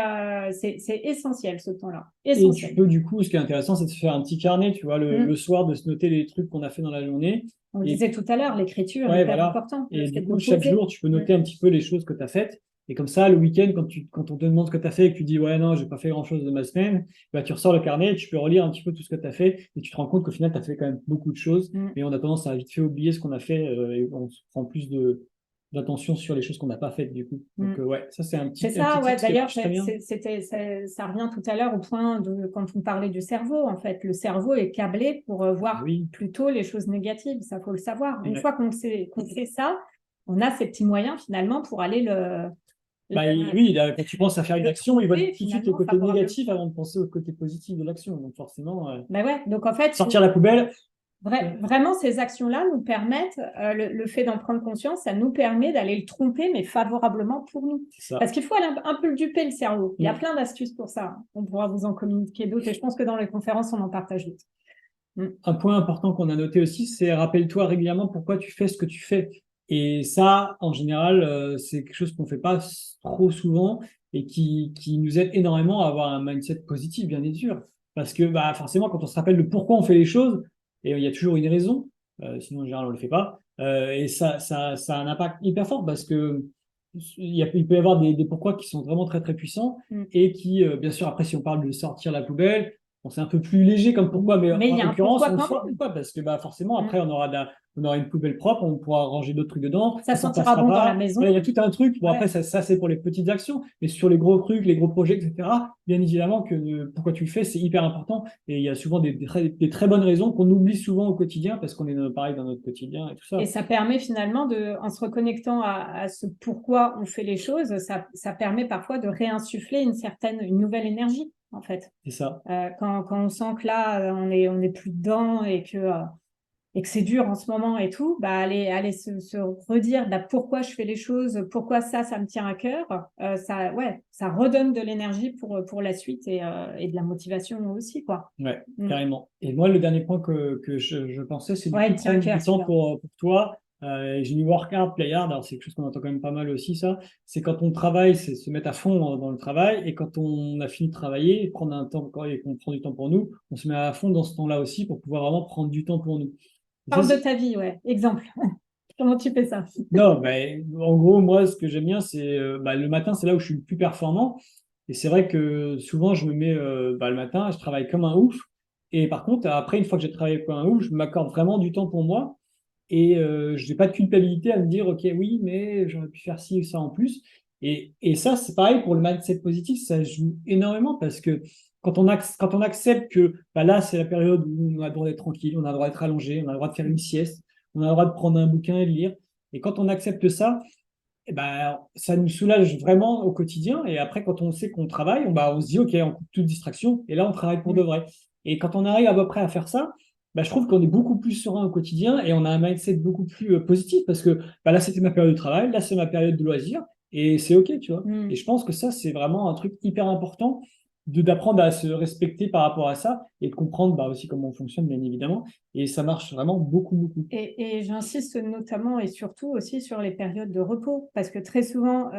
essentiel, ce temps-là. Essentiel. Et tu peux, du coup, ce qui est intéressant, c'est de se faire un petit carnet, tu vois, le soir, de se noter les trucs qu'on a fait dans la journée. On le disait tout à l'heure, l'écriture est hyper important. Et du coup, chaque jour, tu peux noter un petit peu les choses que tu as faites. Et comme ça, le week-end, quand on te demande ce que tu as fait et que tu dis, ouais, non, j'ai pas fait grand-chose de ma semaine, bah, tu ressors le carnet et tu peux relire un petit peu tout ce que tu as fait et tu te rends compte qu'au final, tu as fait quand même beaucoup de choses. Mais on a tendance à vite fait oublier ce qu'on a fait et on se prend plus d'attention sur les choses qu'on n'a pas faites, du coup. Donc, ouais, ça, c'est un petit. C'est ça, ouais. D'ailleurs, ça revient tout à l'heure au point de quand on parlait du cerveau. En fait, le cerveau est câblé pour voir plutôt les choses négatives. Ça, faut le savoir. Une fois qu'on fait ça, on a ces petits moyens finalement pour aller quand tu penses à faire une action, il va tout de suite le côté négatif avant de penser au côté positif de l'action. Donc forcément, donc en fait, sortir la poubelle. Vraiment, ces actions-là nous permettent, le fait d'en prendre conscience, ça nous permet d'aller le tromper, mais favorablement pour nous. Parce qu'il faut aller un peu le duper, le cerveau. Il y a plein d'astuces pour ça. On pourra vous en communiquer d'autres et je pense que dans les conférences, on en partage d'autres. Un point important qu'on a noté aussi, c'est rappelle-toi régulièrement pourquoi tu fais ce que tu fais. Et ça, en général, c'est quelque chose qu'on ne fait pas trop souvent et qui nous aide énormément à avoir un mindset positif, bien sûr. Parce que forcément, quand on se rappelle de pourquoi on fait les choses, et il y a toujours une raison, sinon en général on ne le fait pas, et ça a un impact hyper fort parce que il peut y avoir des pourquoi qui sont vraiment très très puissants et qui, bien sûr, après si on parle de sortir la poubelle, bon, c'est un peu plus léger comme pourquoi, mais il en y a un l'occurrence, pourquoi on le quand fera même. pourquoi, parce que bah, forcément, après, on aura une poubelle propre, on pourra ranger d'autres trucs dedans, Ça on s'en sentira passera bon dans la pas. maison. Voilà, il y a tout un truc. Bon, Ouais. après, ça c'est pour les petites actions, mais sur les gros trucs, les gros projets, etc., bien évidemment que pourquoi tu le fais, c'est hyper important. Et il y a souvent des très bonnes raisons qu'on oublie souvent au quotidien, parce qu'on est pareil dans notre quotidien et tout ça. Et ça permet finalement, en se reconnectant à ce pourquoi on fait les choses, ça permet parfois de réinsuffler une nouvelle énergie, en fait. C'est ça. Quand on sent que là, on est plus dedans et que c'est dur en ce moment et tout, bah, aller se redire bah, pourquoi je fais les choses, pourquoi ça me tient à cœur, ça redonne de l'énergie pour la suite et de la motivation aussi, quoi. Ouais, carrément. Et moi, le dernier point que je pensais, c'est du Ouais, coup il tient à prendre cœur, du temps celui-là. pour toi. J'ai mis work hard, play hard. Alors, c'est quelque chose qu'on entend quand même pas mal aussi, ça. C'est quand on travaille, c'est se mettre à fond dans le travail. Et quand on a fini de travailler, prendre un temps et qu'on prend du temps pour nous, on se met à fond dans ce temps-là aussi pour pouvoir vraiment prendre du temps pour nous. Et ça, Parle de ta vie, ouais. Exemple. Comment tu fais ça? non, mais en gros, moi, ce que j'aime bien, c'est bah, le matin, c'est là où je suis le plus performant. Et c'est vrai que souvent, je me mets bah, le matin, je travaille comme un ouf. Et par contre, après, une fois que j'ai travaillé comme un ouf, je m'accorde vraiment du temps pour moi. Et je n'ai pas de culpabilité à me dire, OK, oui, mais j'aurais pu faire ci ou ça en plus. Et ça, c'est pareil pour le mindset positif, ça joue énormément parce que quand on accepte que bah, là, c'est la période où on a le droit d'être tranquille, on a le droit d'être allongé, on a le droit de faire une sieste, on a le droit de prendre un bouquin et de lire. Et quand on accepte ça, eh ben, ça nous soulage vraiment au quotidien. Et après, quand on sait qu'on travaille, on se dit, OK, on coupe toute distraction. Et là, on travaille pour de vrai. Et quand on arrive à peu près à faire ça, bah, je trouve qu'on est beaucoup plus serein au quotidien et on a un mindset beaucoup plus positif parce que bah, là, c'était ma période de travail, là, c'est ma période de loisir et c'est OK, tu vois. Et je pense que ça, c'est vraiment un truc hyper important d'apprendre à se respecter par rapport à ça et de comprendre bah, aussi comment on fonctionne, bien évidemment. Et ça marche vraiment beaucoup, beaucoup. Et j'insiste notamment et surtout aussi sur les périodes de repos, parce que très souvent,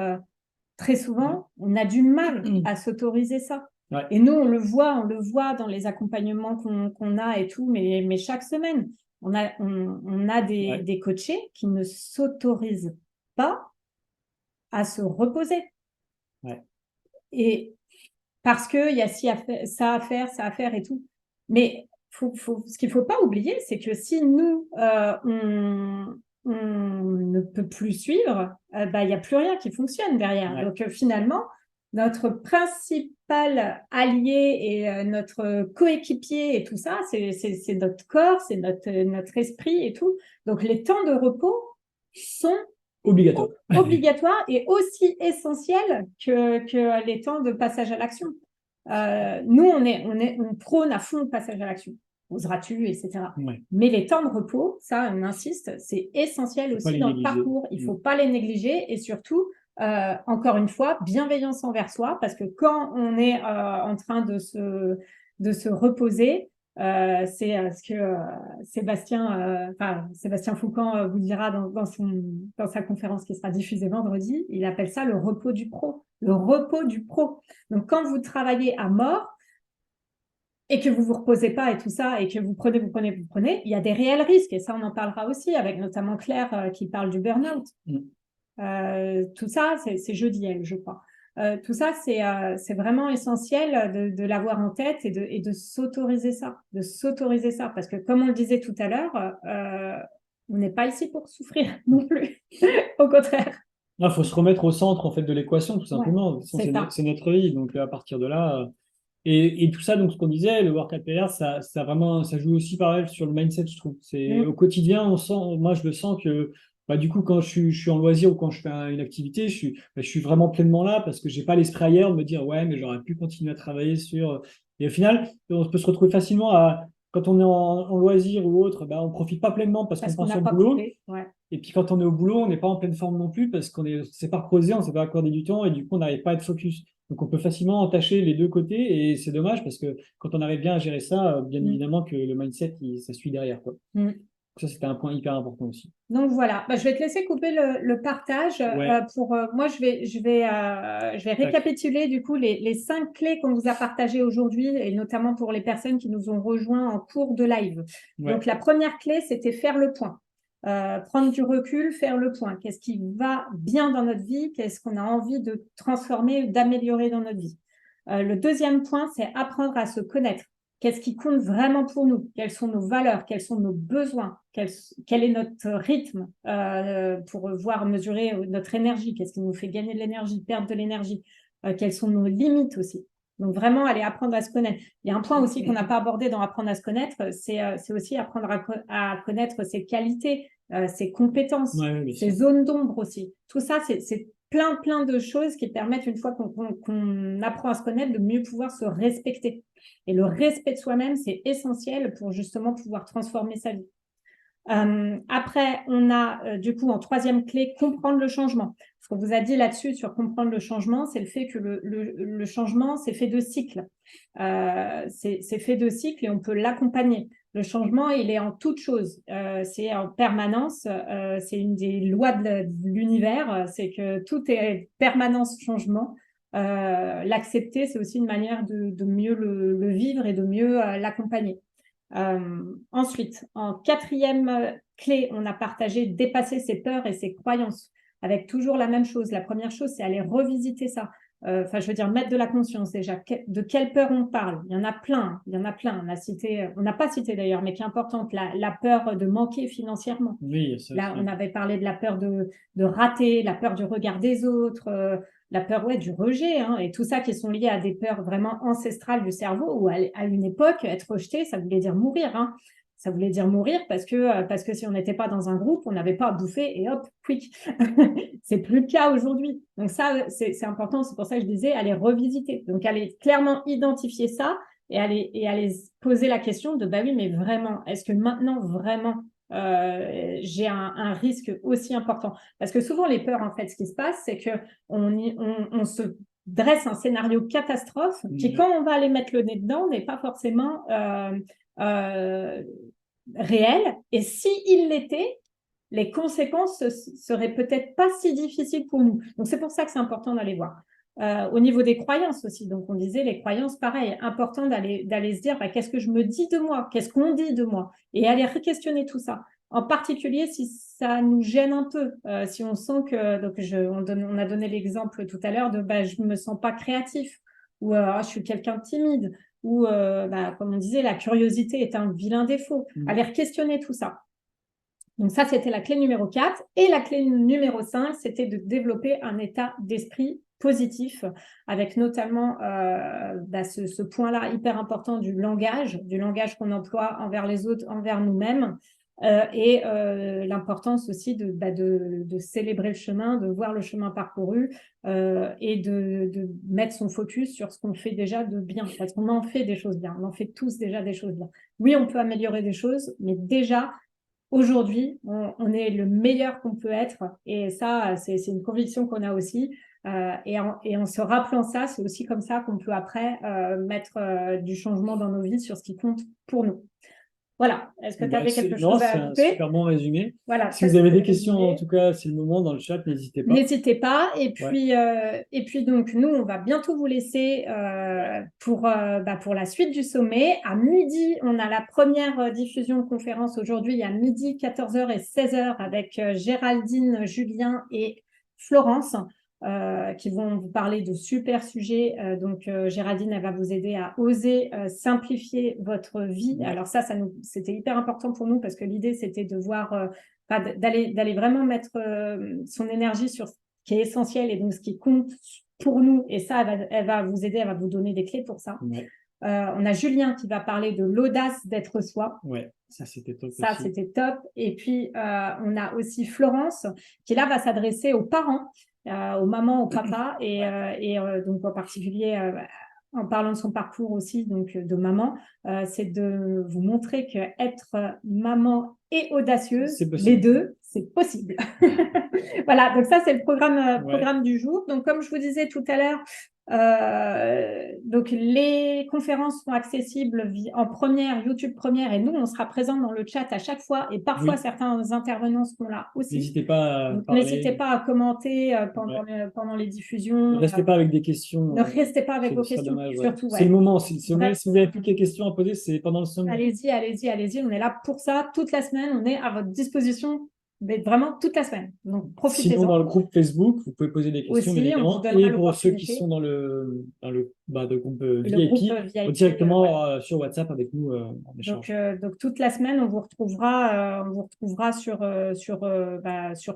on a du mal à s'autoriser ça. Ouais. Et nous, on le voit dans les accompagnements qu'on a et tout, mais chaque semaine, on a Ouais. des coachés qui ne s'autorisent pas à se reposer. Ouais. Et parce qu'il y a ça à faire et tout. Mais ce qu'il ne faut pas oublier, c'est que si nous, on ne peut plus suivre, bah, il n'y a plus rien qui fonctionne derrière. Ouais. Donc finalement, notre principal allié et notre coéquipier et tout ça, c'est notre corps, c'est notre esprit et tout. Donc les temps de repos sont Obligatoire. obligatoires et aussi essentiels que les temps de passage à l'action. Nous, on prône à fond le passage à l'action. Oseras-tu, etc. Ouais. Mais les temps de repos, ça, on insiste, c'est essentiel aussi dans le parcours. Il ne faut pas les négliger et surtout, encore une fois, bienveillance envers soi, parce que quand on est en train de se reposer, c'est ce que Sébastien Foucan vous dira dans sa conférence qui sera diffusée vendredi. Il appelle ça le repos du pro. Le repos du pro. Donc, quand vous travaillez à mort et que vous vous reposez pas et tout ça, et que vous prenez, il y a des réels risques. Et ça, on en parlera aussi avec notamment Claire qui parle du burn-out. Tout ça, c'est jeudi, elle, je crois. Tout ça, c'est vraiment essentiel de l'avoir en tête et de s'autoriser ça. De s'autoriser ça. Parce que comme on le disait tout à l'heure, on n'est pas ici pour souffrir non plus. Au contraire. Il faut se remettre au centre en fait de l'équation, tout simplement. C'est notre vie. Donc à partir de là. Et tout ça, donc ce qu'on disait, le work at PR, ça vraiment, ça joue aussi pareil sur le mindset, je trouve. C'est au quotidien, moi je le sens que bah, du coup, quand je suis en loisir ou quand je fais une activité, je suis vraiment pleinement là parce que j'ai pas l'esprit ailleurs de me dire ouais, mais j'aurais pu continuer à travailler sur. Et au final, on peut se retrouver facilement quand on est en loisir ou autre, bah, on profite pas pleinement parce qu'on pense au boulot. Et puis quand on est au boulot, on n'est pas en pleine forme non plus parce s'est pas reposé, on s'est pas accordé du temps et du coup on n'arrive pas à être focus. Donc on peut facilement entacher les deux côtés et c'est dommage parce que quand on arrive bien à gérer ça, bien évidemment que le mindset, ça suit derrière, quoi. Donc ça, c'était un point hyper important aussi. Donc voilà, je vais te laisser couper le partage. Moi, je vais récapituler du coup les 5 clés qu'on vous a partagées aujourd'hui et notamment pour les personnes qui nous ont rejoints en cours de live. Donc la première clé, c'était faire le point. Prendre du recul, faire le point. Qu'est-ce qui va bien dans notre vie? Qu'est-ce qu'on a envie de transformer, d'améliorer dans notre vie? Le deuxième point, c'est apprendre à se connaître. Qu'est-ce qui compte vraiment pour nous? Quelles sont nos valeurs? Quels sont nos besoins? Quel est notre rythme pour voir mesurer notre énergie? Qu'est-ce qui nous fait gagner de l'énergie, perdre de l'énergie? Quelles sont nos limites aussi? Donc, vraiment, aller apprendre à se connaître. Il y a un point aussi qu'on n'a pas abordé dans apprendre à se connaître, c'est aussi apprendre à connaître ses qualités, ses compétences, ses zones d'ombre aussi. Tout ça, c'est plein de choses qui permettent, une fois qu'on apprend à se connaître, de mieux pouvoir se respecter. Et le respect de soi-même, c'est essentiel pour justement pouvoir transformer sa vie. Après, on a du coup en troisième clé, comprendre le changement. Ce qu'on vous a dit là-dessus sur comprendre le changement, c'est le fait que le changement, c'est fait de cycles. C'est fait de cycles et on peut l'accompagner. Le changement, il est en toute chose. C'est en permanence. C'est une des lois de l'univers. C'est que tout est permanence changement. L'accepter, c'est aussi une manière de mieux le vivre et de mieux l'accompagner. Ensuite, en quatrième clé, on a partagé dépasser ses peurs et ses croyances avec toujours la même chose. La première chose, c'est aller revisiter ça. Enfin, je veux dire, mettre de la conscience déjà. De quelle peur on parle? Il y en a plein, il y en a plein. On n'a pas cité d'ailleurs, mais qui est importante, la peur de manquer financièrement. Oui, là, on avait parlé de la peur de rater, la peur du regard des autres, la peur du rejet, hein, et tout ça qui sont liés à des peurs vraiment ancestrales du cerveau, où à une époque, être rejeté, ça voulait dire mourir. Hein. Ça voulait dire mourir parce que si on n'était pas dans un groupe, on n'avait pas à bouffer et hop, quick. C'est plus le cas aujourd'hui. Donc ça, c'est important. C'est pour ça que je disais, aller revisiter. Donc aller clairement identifier ça et aller poser la question de, bah oui, mais vraiment, est-ce que maintenant, vraiment, j'ai un risque aussi important? Parce que souvent, les peurs, en fait, ce qui se passe, c'est qu'on se dresse un scénario catastrophe qui, quand on va aller mettre le nez dedans, n'est pas forcément réel. Et s'il l'était, les conséquences seraient peut-être pas si difficiles pour nous. Donc, c'est pour ça que c'est important d'aller voir. Au niveau des croyances aussi, donc on disait les croyances, pareil, important d'aller se dire bah, qu'est-ce que je me dis de moi, qu'est-ce qu'on dit de moi, et aller re-questionner tout ça. En particulier si ça nous gêne un peu, si on sent que, donc on a donné l'exemple tout à l'heure de bah, je me sens pas créatif, ou je suis quelqu'un de timide, ou bah, comme on disait, la curiosité est un vilain défaut. Aller re-questionner tout ça. Donc ça, c'était la clé numéro 4. Et la clé numéro 5, c'était de développer un état d'esprit positif, avec notamment ce point-là hyper important du langage qu'on emploie envers les autres, envers nous-mêmes, et l'importance aussi de célébrer le chemin, de voir le chemin parcouru, et de mettre son focus sur ce qu'on fait déjà de bien, parce qu'on en fait des choses bien, on en fait tous déjà des choses bien. Oui, on peut améliorer des choses, mais déjà, aujourd'hui, on est le meilleur qu'on peut être, et ça, c'est une conviction qu'on a aussi. Et en se rappelant ça, c'est aussi comme ça qu'on peut après mettre du changement dans nos vies sur ce qui compte pour nous. Voilà. Est-ce que tu avais quelque chose à ajouter? C'est un super bon résumé. Voilà, si vous avez des questions, en tout cas, c'est le moment dans le chat, n'hésitez pas. N'hésitez pas. Et puis donc, nous, on va bientôt vous laisser pour la suite du sommet. À midi, on a la première diffusion de conférence aujourd'hui, à midi, 14h et 16h, avec Géraldine, Julien et Florence, qui vont vous parler de super sujets. Donc, Géraldine, elle va vous aider à oser simplifier votre vie. Alors c'était hyper important pour nous, parce que l'idée, c'était de voir... d'aller vraiment mettre son énergie sur ce qui est essentiel et donc ce qui compte pour nous. Et ça, elle va vous aider, elle va vous donner des clés pour ça. Ouais. On a Julien qui va parler de l'audace d'être soi. Ouais, ça c'était top. Ça, c'était top. Et puis, on a aussi Florence qui, là, va s'adresser aux parents, aux mamans, aux papas, et donc en particulier... en parlant de son parcours aussi, donc de maman, c'est de vous montrer que être maman et audacieuse, les deux, c'est possible. Voilà, donc ça, c'est le programme du jour. Donc, comme je vous disais tout à l'heure, donc les conférences sont accessibles en première, YouTube première, et nous, on sera présents dans le chat à chaque fois, et parfois certains intervenants seront là aussi. N'hésitez pas à N'hésitez pas à commenter pendant les diffusions. Ne restez pas avec des questions. Ne restez pas avec vos questions, dommage, surtout. C'est le moment. Si vous n'avez plus de questions à poser, c'est pendant le sommet. Allez-y. On est là pour ça toute la semaine. On est à votre disposition mais vraiment toute la semaine. Donc, Sinon, profitez-en. dans le groupe Facebook, vous pouvez poser des questions, Aussi, bien on vous évidemment. donnera Et pour ceux qui l'opportunité. sont dans le groupe Le groupe VIP, VIP, directement sur WhatsApp avec nous en échange. donc toute la semaine, on vous retrouvera sur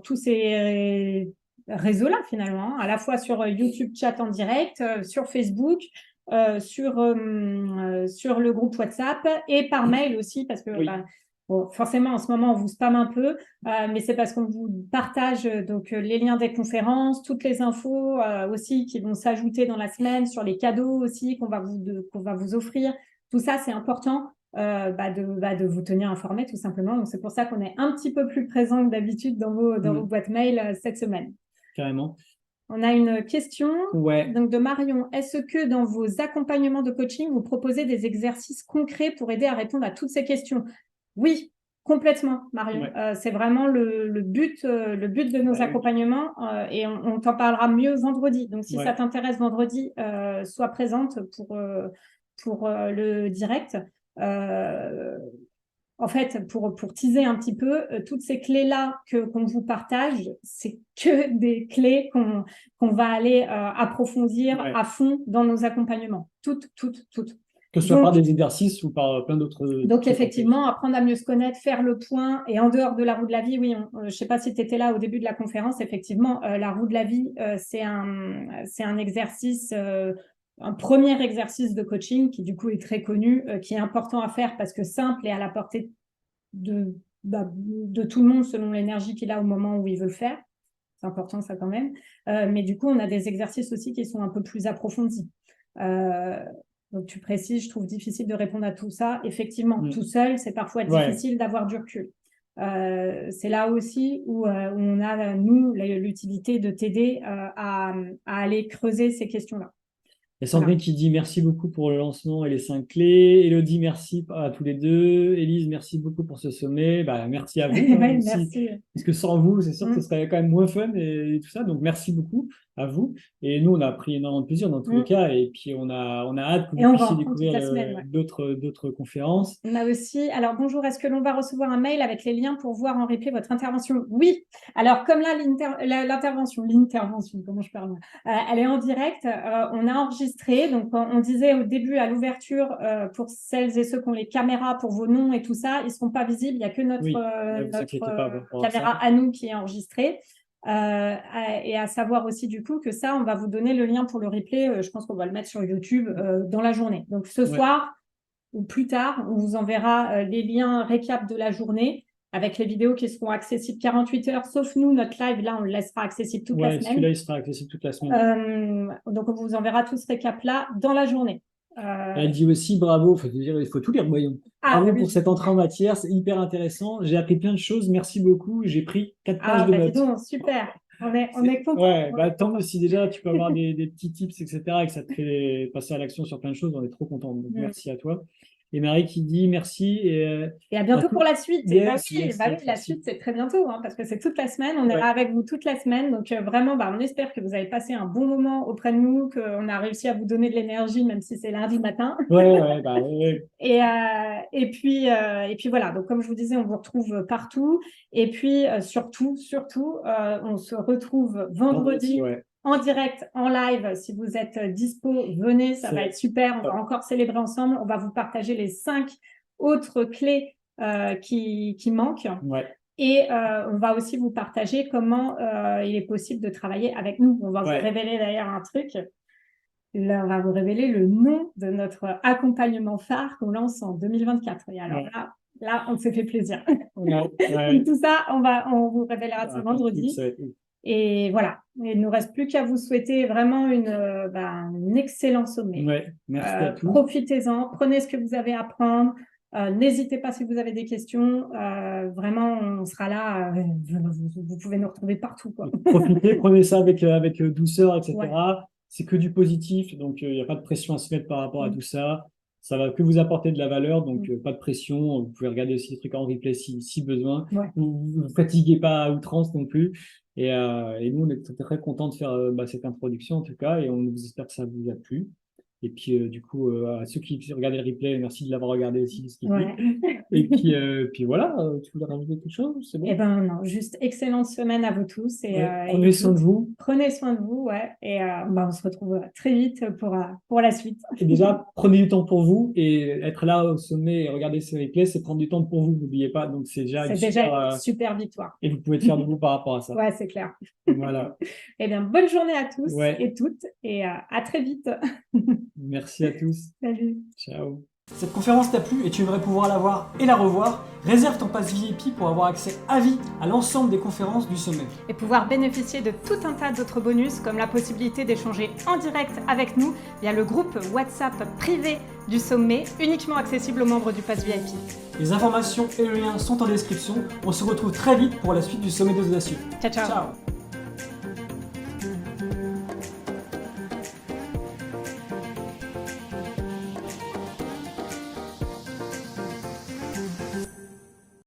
tous ces réseaux-là finalement, hein, à la fois sur YouTube chat en direct, sur Facebook, sur le groupe WhatsApp et par mail aussi, parce que Oui. bon, forcément en ce moment on vous spamme un peu, mais c'est parce qu'on vous partage les liens des conférences, toutes les infos aussi qui vont s'ajouter dans la semaine, sur les cadeaux aussi qu'on va vous offrir. Tout ça, c'est important de vous tenir informé tout simplement. Donc, c'est pour ça qu'on est un petit peu plus présent que d'habitude dans vos boîtes mail cette semaine. Carrément. On a une question Ouais. donc de Marion. Est-ce que dans vos accompagnements de coaching, vous proposez des exercices concrets pour aider à répondre à toutes ces questions? Oui, complètement, Marion. Ouais. C'est vraiment le but de nos accompagnements et on t'en parlera mieux vendredi. Donc, si ça t'intéresse vendredi, sois présente pour le direct. En fait, pour teaser un petit peu, toutes ces clés-là qu'on vous partage, c'est que des clés qu'on va aller approfondir à fond dans nos accompagnements. Toutes. Que ce soit par des exercices ou par plein d'autres. Donc, effectivement, apprendre à mieux se connaître, faire le point. Et en dehors de la roue de la vie, oui, je ne sais pas si tu étais là au début de la conférence, effectivement, la roue de la vie, c'est un exercice, un premier exercice de coaching qui, du coup, est très connu, qui est important à faire parce que simple et à la portée de tout le monde selon l'énergie qu'il a au moment où il veut le faire. C'est important, ça, quand même. Mais du coup, on a des exercices aussi qui sont un peu plus approfondis. Donc, tu précises, je trouve difficile de répondre à tout ça. Effectivement, tout seul, c'est parfois difficile d'avoir du recul. C'est là aussi où on a, nous, l'utilité de t'aider à aller creuser ces questions-là. Il y a Sandrine qui dit merci beaucoup pour le lancement et les 5 clés. Elodie, merci à tous les deux. Élise, merci beaucoup pour ce sommet. Merci à vous. Merci. Parce que sans vous, c'est sûr que ce serait quand même moins fun et tout ça. Donc, merci beaucoup à vous. Et nous, on a pris énormément de plaisir dans tous les cas. Et puis, on a hâte que vous puissiez découvrir d'autres conférences. On a aussi, alors bonjour, est-ce que l'on va recevoir un mail avec les liens pour voir en replay votre intervention? Oui. Alors, comme là, l'intervention, comment je parle, elle est en direct. On a enregistré. Donc, on disait au début, à l'ouverture, pour celles et ceux qui ont les caméras, pour vos noms et tout ça, ils ne seront pas visibles. Il n'y a que notre caméra à nous qui est enregistrée. Et à savoir aussi du coup que ça, on va vous donner le lien pour le replay. Je pense qu'on va le mettre sur YouTube dans la journée. Donc ce soir ou plus tard, on vous enverra les liens récap de la journée avec les vidéos qui seront accessibles 48 heures, sauf nous, notre live, là, on le laissera accessible toute la semaine. Celui-là, il sera accessible toute la semaine. Donc on vous enverra tout ce récap-là dans la journée. Elle dit aussi bravo, il faut tout lire, voyons. Bravo pour cette entrée en matière, c'est hyper intéressant. J'ai appris plein de choses, merci beaucoup. J'ai pris 4 pages de notes. Dis donc, super, on est content. Tant si déjà tu peux avoir des petits tips, etc., et que ça te fait passer à l'action sur plein de choses, on est trop content. Donc, merci à toi. Et Marie qui dit merci. Et à bientôt pour la suite. La suite, c'est très bientôt, parce que c'est toute la semaine. On est là avec vous toute la semaine. Donc, vraiment, on espère que vous avez passé un bon moment auprès de nous, qu'on a réussi à vous donner de l'énergie, même si c'est lundi matin. Et puis, voilà. Donc, comme je vous disais, on vous retrouve partout. Et puis, surtout, on se retrouve vendredi. En direct, en live, si vous êtes dispo, venez, ça va être super. On va encore célébrer ensemble. On va vous partager les 5 autres clés qui manquent. Et on va aussi vous partager comment il est possible de travailler avec nous. On va vous révéler d'ailleurs un truc. Là, on va vous révéler le nom de notre accompagnement phare qu'on lance en 2024. Et alors là, on s'est fait plaisir. Donc, tout ça, on vous révélera ça vendredi. Et voilà, il ne nous reste plus qu'à vous souhaiter vraiment un excellent sommet. Merci à tous. Profitez-en, prenez ce que vous avez à prendre. N'hésitez pas si vous avez des questions. Vraiment, on sera là. Vous pouvez nous retrouver partout. Profitez, prenez ça avec douceur, etc. C'est que du positif, donc il n'y a pas de pression à se mettre par rapport à tout ça. Ça va que vous apporter de la valeur, donc pas de pression. Vous pouvez regarder aussi les trucs en replay si besoin. Vous ne vous fatiguez pas à outrance non plus. Et nous, on est très contents de faire cette introduction en tout cas, et on espère que ça vous a plu. Et puis, du coup, à ceux qui regardaient le replay, merci de l'avoir regardé aussi. Ouais. Et puis voilà, tu voulais rajouter quelque chose? C'est bon? Eh ben non, juste excellente semaine à vous tous. Et, Prenez soin de vous. Prenez soin de vous, ouais. Et on se retrouve très vite pour la suite. Et déjà, prenez du temps pour vous et être là au sommet et regarder ce replay, c'est prendre du temps pour vous, n'oubliez pas. Donc, c'est déjà une super victoire. Et vous pouvez être fiers de vous par rapport à ça. Ouais, c'est clair. Voilà. Eh bien, bonne journée à tous et toutes et à très vite. Merci à tous. Salut. Ciao. Cette conférence t'a plu et tu aimerais pouvoir la voir et la revoir? Réserve ton pass VIP pour avoir accès à vie à l'ensemble des conférences du sommet. Et pouvoir bénéficier de tout un tas d'autres bonus comme la possibilité d'échanger en direct avec nous via le groupe WhatsApp privé du sommet, uniquement accessible aux membres du pass VIP. Les informations et le lien sont en description. On se retrouve très vite pour la suite du sommet des audacieux. Ciao, ciao. Ciao.